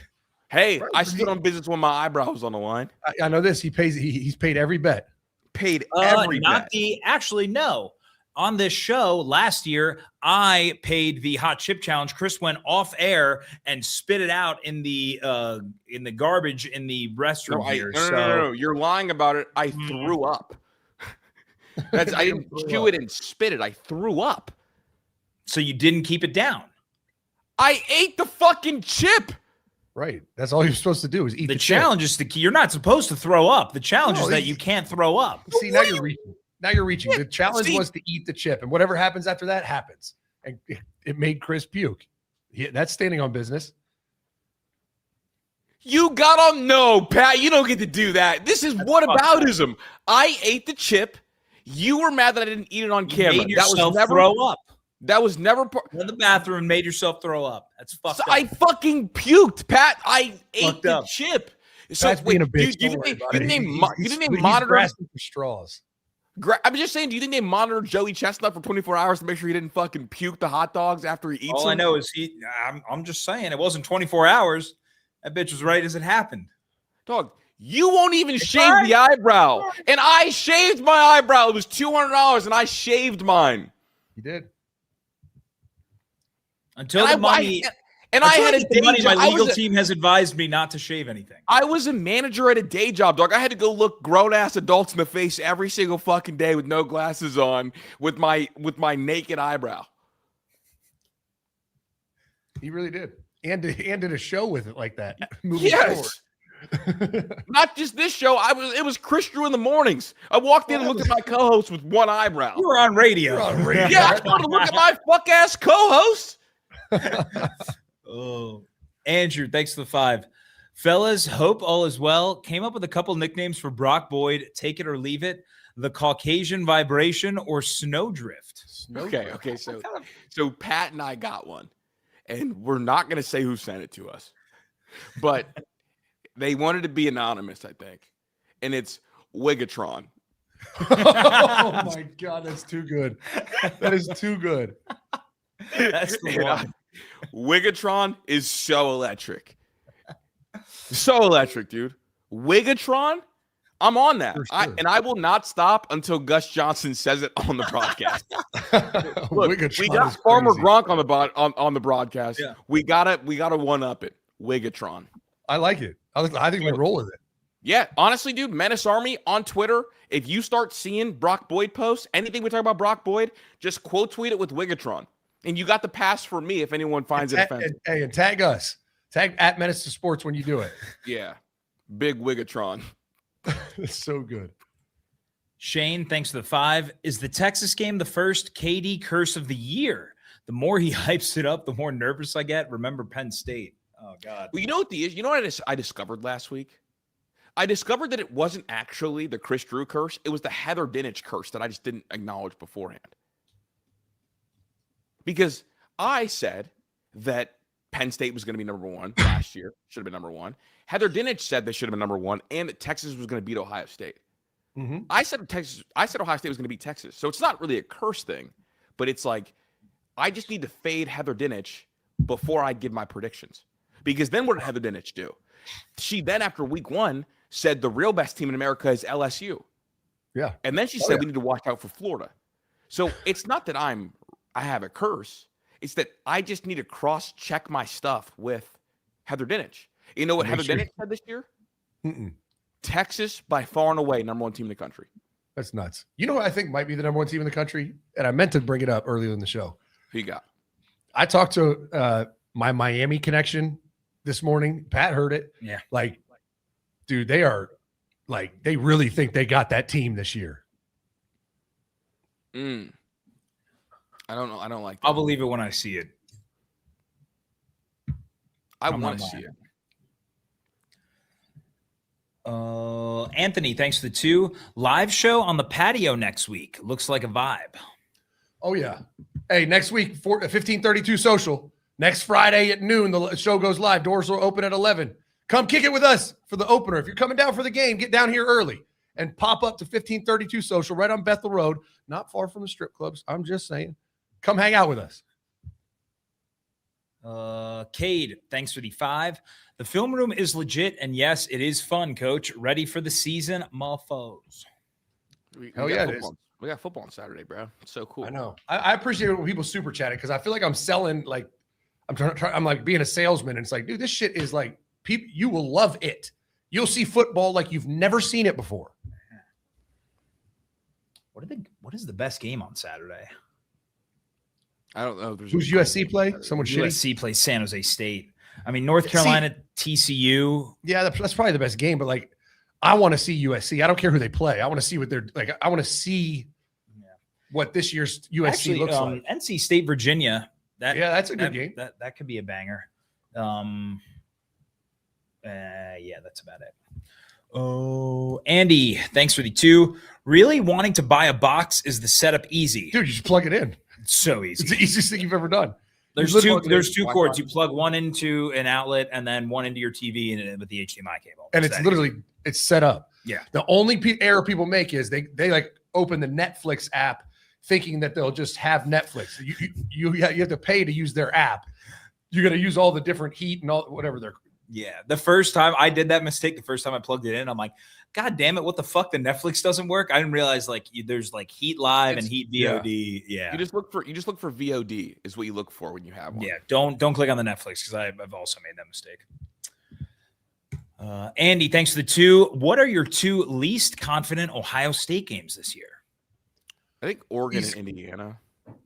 Hey, I stood on business when my eyebrow was on the line. I know this. He's paid every bet. Paid every bet. Actually, no. On this show last year, I paid the hot chip challenge. Chris went off air and spit it out in the garbage in the restroom here. No. You're lying about it. I threw up. I didn't chew it and spit it. I threw up. So you didn't keep it down. I ate the fucking chip. Right. That's all you're supposed to do is eat the challenge is you're not supposed to throw up. The challenge is that you can't throw up. See, now you're reaching. Now you're reaching. The challenge was to eat the chip, and whatever happens after that happens. And it made Chris puke. That's standing on business. You got on no, Pat. You don't get to do that. This is whataboutism. I ate the chip. You were mad that I didn't eat it on camera. You made yourself throw up. That was never part. In the bathroom, made yourself throw up. That's fucked up. I fucking puked, Pat. I ate the chip. So wait, you didn't name monitor for straws. I'm just saying, do you think they monitored Joey Chestnut for 24 hours to make sure he didn't fucking puke the hot dogs after he eats them? All I know is I'm just saying, it wasn't 24 hours. That bitch was right as it happened. Dog, you won't even shave the eyebrow. And I shaved my eyebrow. It was $200 and I shaved mine. You did. Until the money... And I had a day job. My legal team has advised me not to shave anything. I was a manager at a day job, dog. I had to go look grown-ass adults in the face every single fucking day with no glasses on with my naked eyebrow. He really did. And did a show with it like that. Moving forward. Not just this show. It was Chris Drew in the mornings. I walked in and looked at my co-host with one eyebrow. You were on radio. Yeah, I wanted to look at my fuck-ass co-host. Oh, Andrew, thanks for the 5. Fellas, hope all is well. Came up with a couple nicknames for Brock Boyd. Take it or leave it. The Caucasian Vibration or Snowdrift. Okay. So Pat and I got one, and we're not going to say who sent it to us, but they wanted to be anonymous, I think, and it's Wigatron. Oh my God, that's too good. That is too good. That's the one. Wigatron is so electric. So electric, dude. Wigatron? I'm on that. Sure. And I will not stop until Gus Johnson says it on the broadcast. Look, we got Farmer Gronk on the broadcast. Yeah. We gotta one-up it. Wigatron. I like it. I think we roll with it. Yeah, honestly, dude, Menace Army on Twitter, if you start seeing Brock Boyd posts, anything we talk about Brock Boyd, just quote tweet it with Wigatron. And you got the pass for me if anyone finds it offensive. And tag us. Tag at Menace to Sports when you do it. Yeah. Big Wigatron. It's so good. Shane, thanks for the 5. Is the Texas game the first KD curse of the year? The more he hypes it up, the more nervous I get. Remember Penn State. Oh, God. Well, you know what I discovered last week? I discovered that it wasn't actually the Chris Drew curse. It was the Heather Dinich curse that I just didn't acknowledge beforehand. Because I said that Penn State was going to be number 1 last year. Should have been number 1. Heather Dinich said they should have been number 1 and that Texas was going to beat Ohio State. Mm-hmm. I said Ohio State was going to beat Texas. So it's not really a curse thing, but it's like I just need to fade Heather Dinich before I give my predictions. Because then what did Heather Dinich do? She then, after week 1, said the real best team in America is LSU. Yeah. And then she said we need to watch out for Florida. So it's not that I have a curse. It's that I just need to cross-check my stuff with Heather Dinich. You know what Make Heather sure- Dinich said this year? Mm-mm. Texas, by far and away, number one team in the country. That's nuts. You know what I think might be the number one team in the country? And I meant to bring it up earlier in the show. Who you got? I talked to my Miami connection this morning. Pat heard it. Yeah. Like, dude, they really think they got that team this year. I don't know. I don't like that. I'll believe it when I see it. I I'm want to not see buying it. Anthony, thanks for the 2. Live show on the patio next week. Looks like a vibe. Oh, yeah. Hey, next week, 1532 social. Next Friday at noon, the show goes live. Doors will open at 11. Come kick it with us for the opener. If you're coming down for the game, get down here early and pop up to 1532 social right on Bethel Road, not far from the strip clubs. I'm just saying. Come hang out with us. Cade, thanks for the 5. The film room is legit, and yes, it is fun, Coach. Ready for the season, motherfuckers. Hell got yeah, it football. We got football on Saturday, bro. It's so cool. I know. I appreciate it when people super chat it because I feel like I'm selling, like, I'm like being a salesman. And it's like, dude, this shit is like, people, you will love it. You'll see football like you've never seen it before. What is the best game on Saturday? I don't know. There's Who's USC play? Someone shitty? USC plays San Jose State. I mean, North Carolina, TCU. Yeah, that's probably the best game. But like, I want to see USC. I don't care who they play. I want to see what they're like. I want to see what this year's USC Actually, looks like. NC State, Virginia. That's a good game. That could be a banger. Yeah, that's about it. Oh, Andy, thanks for the 2. Really wanting to buy a box is the setup easy. Dude, you just plug it in. It's so It's easy. the easiest thing you've ever done. There's You two. literally- There's 2 Wi-Fi. cords. You plug one into an outlet and then one into your TV and with the HDMI cable. And it's that literally, it's set up. Yeah. The only error people make is they like open the Netflix app thinking that they'll just have Netflix. You have to pay to use their app. You're going to use all the different heat and all whatever they're. Yeah. The first time I did that mistake, the first time I plugged it in, I'm like, God damn it, what the fuck? The Netflix doesn't work. I didn't realize like there's like Heat Live and Heat VOD. Yeah. You just look for VOD is what you look for when you have one. Yeah. Don't click on the Netflix because I've also made that mistake. Andy, thanks for the 2. What are your 2 least confident Ohio State games this year? I think Oregon and Indiana.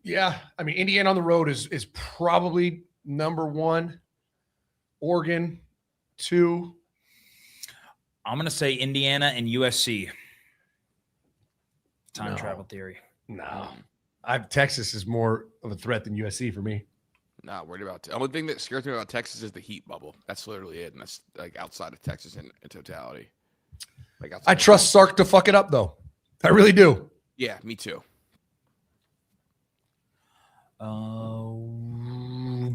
Yeah. I mean, Indiana on the road is probably number 1. Oregon, 2. I'm going to say Indiana and USC. Time No. travel theory. No. Texas is more of a threat than USC for me. Not worried about. The only thing that scares me about Texas is the heat bubble. That's literally it, and that's like outside of Texas in totality. Like outside I trust Sark to fuck it up, though. I really do. Yeah, me too.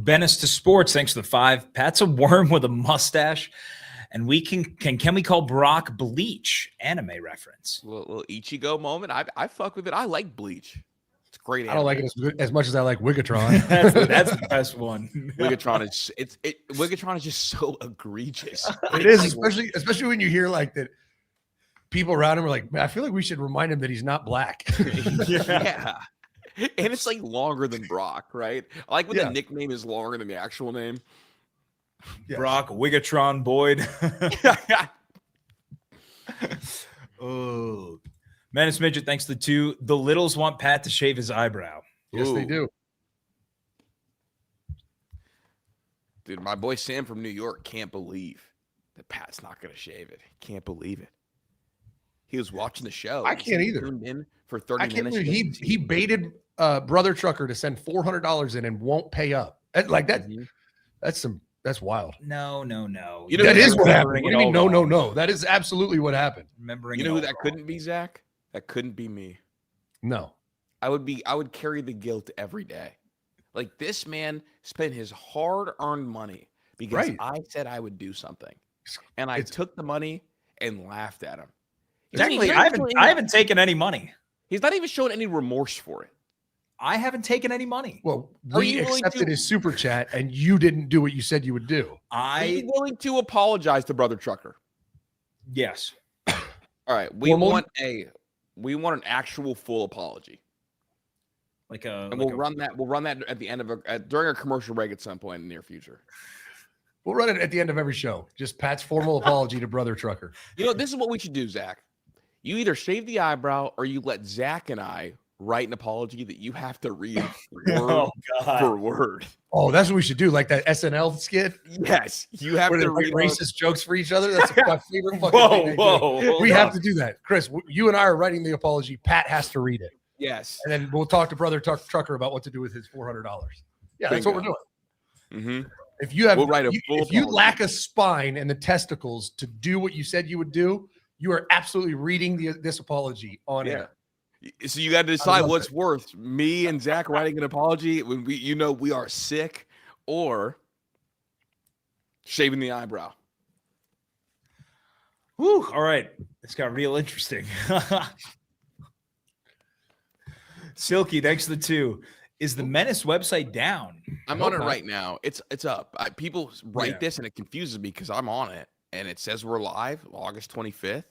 Menace to sports. Thanks for the 5. Pat's a worm with a mustache, and we can we call Brock Bleach? Anime reference. Little Ichigo moment. I fuck with it. I like Bleach. It's great. I don't like it as much as I like Wigatron. That's the best one. Wigatron is Wigatron is just so egregious. It is, especially when you hear like that. People around him are like, man, I feel like we should remind him that he's not black. Yeah. And it's like longer than Brock, right? I like when Yeah. the nickname is longer than the actual name. Yeah. Brock Wigatron Boyd. Oh, Menace Midget, thanks to the 2. The Littles want Pat to shave his eyebrow. Yes, they Ooh. do. Dude, my boy Sam from New York can't believe that Pat's not going to shave it. Can't believe it. He was watching the show. I can't He either. tuned in for 30 I can't minutes. believe he baited Brother Trucker to send $400 in and won't pay up. Like that. That's wild. No. You know That who is what happened. remembering What it do you mean? all No. wrong. That is absolutely what happened. Remembering You it know who all that wrong. couldn't be, Zach? That couldn't be me. No. I would carry the guilt every day. Like this man spent his hard-earned money because Right. I said I would do something. And I It's- took the money and laughed at him. Technically, I haven't taken any money. He's not even showing any remorse for it. I haven't taken any money. Well, Are we you willing accepted to- his super chat and you didn't do what you said you would do. Are you willing to apologize to Brother Trucker? Yes. All right, we Formal? want an actual full apology. Like a. And we'll run that at the end of during our commercial break at some point in the near future. We'll run it at the end of every show. Just Pat's formal apology to Brother Trucker. You know, this is what we should do, Zach. You either shave the eyebrow or you let Zach and I write an apology that you have to read word for word. Oh, that's what we should do. Like that SNL skit. Yes. You have to read racist jokes for each other. That's my favorite fucking thing. Whoa. We have to do that. Chris, you and I are writing the apology. Pat has to read it. Yes. And then we'll talk to Brother Trucker about what to do with his $400. Yeah, that's what we're doing. Mm-hmm. If you have, we'll write a full if you lack a spine and the testicles to do what you said you would do, you are absolutely reading this apology on air. So you got to decide what's worth: me and Zach writing an apology when we are sick, or shaving the eyebrow. Whew, all right, this got real interesting. Silky, thanks for the 2. Is the Menace website down? I'm on it right now. It's up. People write this and it confuses me because I'm on it and it says we're live August 25th. It's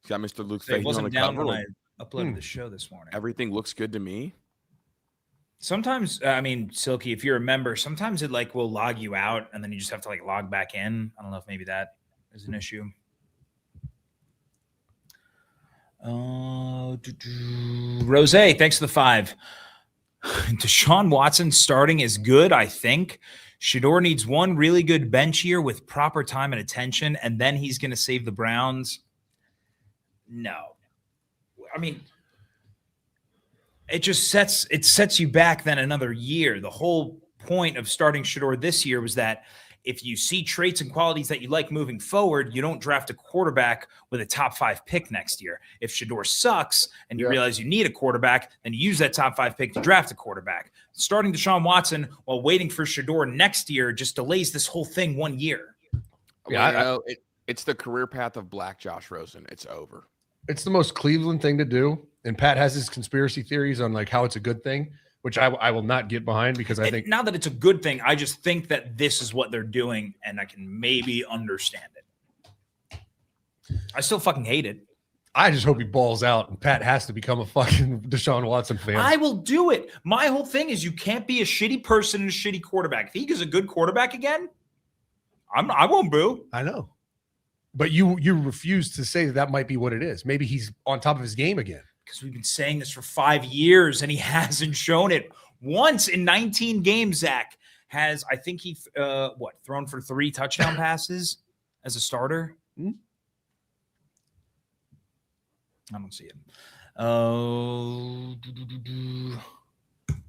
got Mr. Luke Fahey on the down cover. when I uploaded the show this morning. Everything looks good to me. Sometimes, Silky, if you're a member, sometimes it will log you out and then you just have to log back in. I don't know if maybe that is an issue. Rose, thanks for the 5. Deshaun Watson starting is good, I think. Shedeur needs one really good bench year with proper time and attention, and then he's going to save the Browns. No. It just sets you back then another year. The whole point of starting Shedeur this year was that if you see traits and qualities that you like moving forward, you don't draft a quarterback with a top 5 pick next year. If Shedeur sucks and you realize you need a quarterback, then you use that top 5 pick to draft a quarterback. Starting Deshaun Watson while waiting for Shedeur next year just delays this whole thing 1 year. Yeah, it's the career path of Black Josh Rosen. It's over. It's the most Cleveland thing to do. And Pat has his conspiracy theories on how it's a good thing, which I will not get behind because I think now that it's a good thing, I just think that this is what they're doing and I can maybe understand it. I still fucking hate it. I just hope he balls out and Pat has to become a fucking Deshaun Watson fan. I will do it. My whole thing is you can't be a shitty person and a shitty quarterback. If he is a good quarterback again, I won't boo. I know. But you refuse to say that might be what it is. Maybe he's on top of his game again. Because we've been saying this for 5 years and he hasn't shown it. Once in 19 games, Zach has, I think he, thrown for 3 touchdown passes as a starter? I don't see it.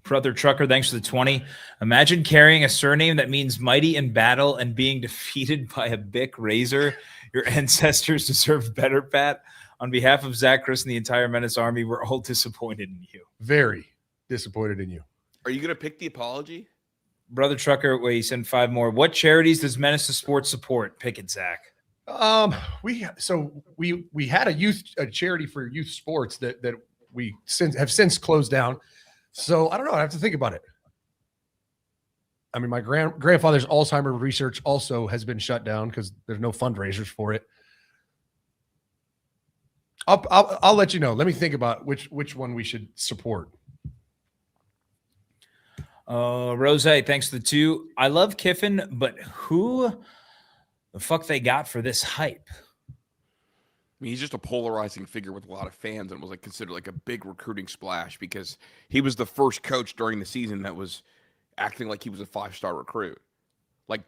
Brother Trucker, thanks for the 20. Imagine carrying a surname that means mighty in battle and being defeated by a Bic razor. Your ancestors deserve better, Pat. On behalf of Zach, Chris, and the entire Menace Army, we're all disappointed in you. Very disappointed in you. Are you going to pick the apology? Brother Trucker, wait, he sent 5 more. What charities does Menace Sports support? Pick it, Zach. We had a charity for youth sports that we have since closed down. So I don't know. I have to think about it. I mean, my grandfather's Alzheimer's research also has been shut down because there's no fundraisers for it. I'll let you know. Let me think about which one we should support. Rose, thanks for the 2. I love Kiffin, but who the fuck they got for this hype? I mean, he's just a polarizing figure with a lot of fans and was considered a big recruiting splash because he was the first coach during the season that was acting like he was a 5-star recruit.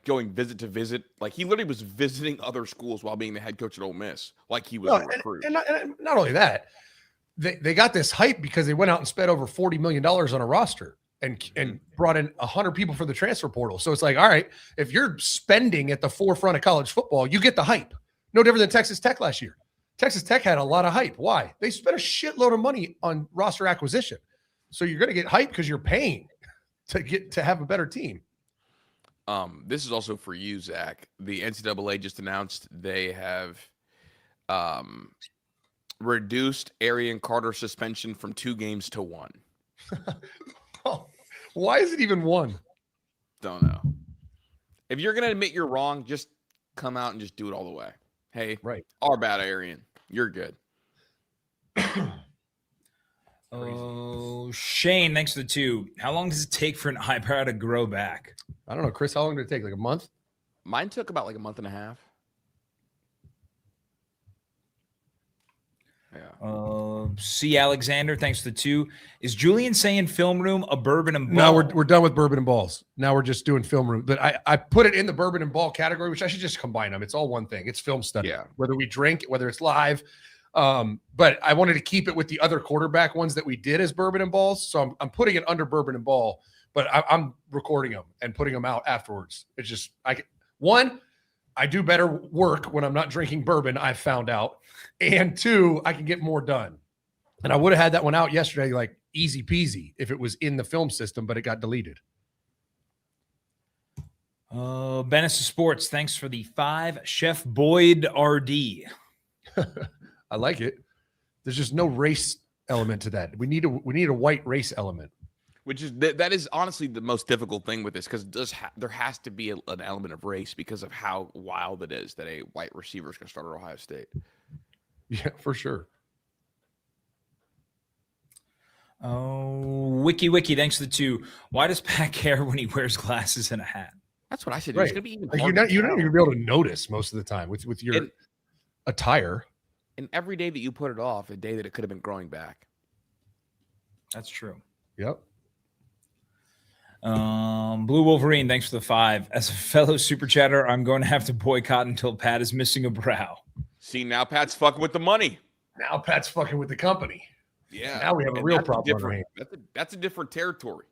Going visit to visit. He literally was visiting other schools while being the head coach at Ole Miss. He was a recruit. And not only that, they got this hype because they went out and spent over $40 million on a roster and brought in 100 people for the transfer portal. So it's all right, if you're spending at the forefront of college football, you get the hype. No different than Texas Tech last year. Texas Tech had a lot of hype. Why? They spent a shitload of money on roster acquisition. So you're going to get hype because you're paying to have a better team. This is also for you, Zach. The NCAA just announced they have reduced Arian Carter's suspension from 2 games to 1. Oh, why is it even 1? Don't know. If you're going to admit you're wrong, just come out and just do it all the way. Hey, right. Our bad, Arian. You're good. Oh, Shane, thanks for the 2. How long does it take for an eyebrow to grow back? I don't know, Chris. How long did it take? Like a month? Mine took about like a month and a half. Yeah. C. Alexander, thanks for the 2. Is Julian Sayin film room a bourbon and ball? No, we're done with bourbon and balls. Now we're just doing film room. But I put it in the bourbon and ball category, which I should just combine them. It's all one thing. It's film study. Yeah. Whether we drink, whether it's live. But I wanted to keep it with the other quarterback ones that we did as bourbon and balls. So I'm putting it under bourbon and ball, but I'm recording them and putting them out afterwards. It's just I do better work when I'm not drinking bourbon, I've found out. And 2, I can get more done. And I would have had that one out yesterday, like easy peasy, if it was in the film system, but it got deleted. Menace Sports, thanks for the 5. Chef Boyd RD. I like it. There's just no race element to that. We need a white race element. Which is that is honestly the most difficult thing with this, because there has to be an element of race because of how wild it is that a white receiver is going to start at Ohio State. Yeah, for sure. Oh, Wiki, thanks for the 2. Why does Pat care when he wears glasses and a hat? That's what I said. Right. It's going to be even Like harder you're to not tell. even be able to notice most of the time with your attire. And every day that you put it off, a day that it could have been growing back. That's true. Yep. Blue Wolverine, thanks for the 5. As a fellow super chatter, I'm going to have to boycott until Pat is missing a brow. See, now Pat's fucking with the money. Now Pat's fucking with the company. Yeah. Now we have a And real that's problem. on our different. hands. That's a different territory.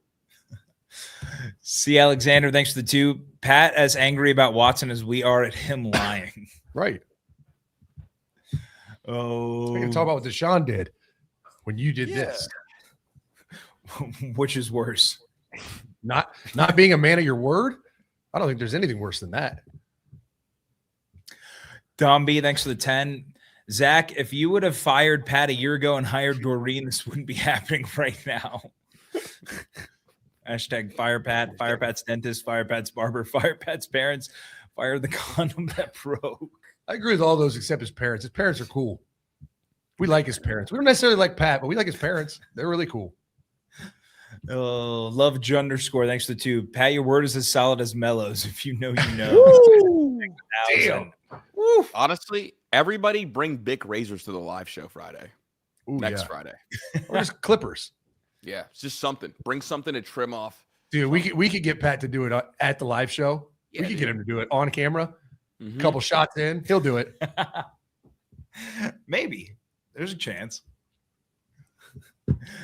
C. Alexander, thanks for the 2. Pat as angry about Watson as we are at him lying. Right. Oh, We can talk about what Deshaun did when you did this. which is worse? Not being a man of your word. I don't think there's anything worse than that. Dom B, thanks for the 10. Zach, if you would have fired Pat a year ago and hired Doreen, this wouldn't be happening right now. Hashtag fire Pat, fire Pat's dentist, fire Pat's barber, fire Pat's parents, fire the condom that broke. I agree with all those except his parents. His parents are cool. We like his parents. We don't necessarily like Pat, but we like his parents. They're really cool. Oh, love J _ thanks for the 2. Pat, your word is as solid as Mellows. If you know, you know. Damn. Woo. Honestly, everybody bring Bic razors to the live show Friday. Ooh, Next yeah. Friday. Or just clippers. Yeah, it's just something. Bring something to trim off. Dude, we could get Pat to do it at the live show. Yeah, we could get him to do it on camera. Mhm. Couple shots in. He'll do it. Maybe. There's a chance.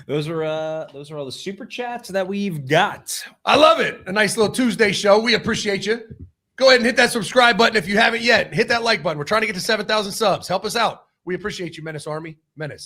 Those are all the super chats that we've got. I love it. A nice little Tuesday show. We appreciate you. Go ahead and hit that subscribe button if you haven't yet. Hit that like button. We're trying to get to 7,000 subs. Help us out. We appreciate you, Menace Army. Menace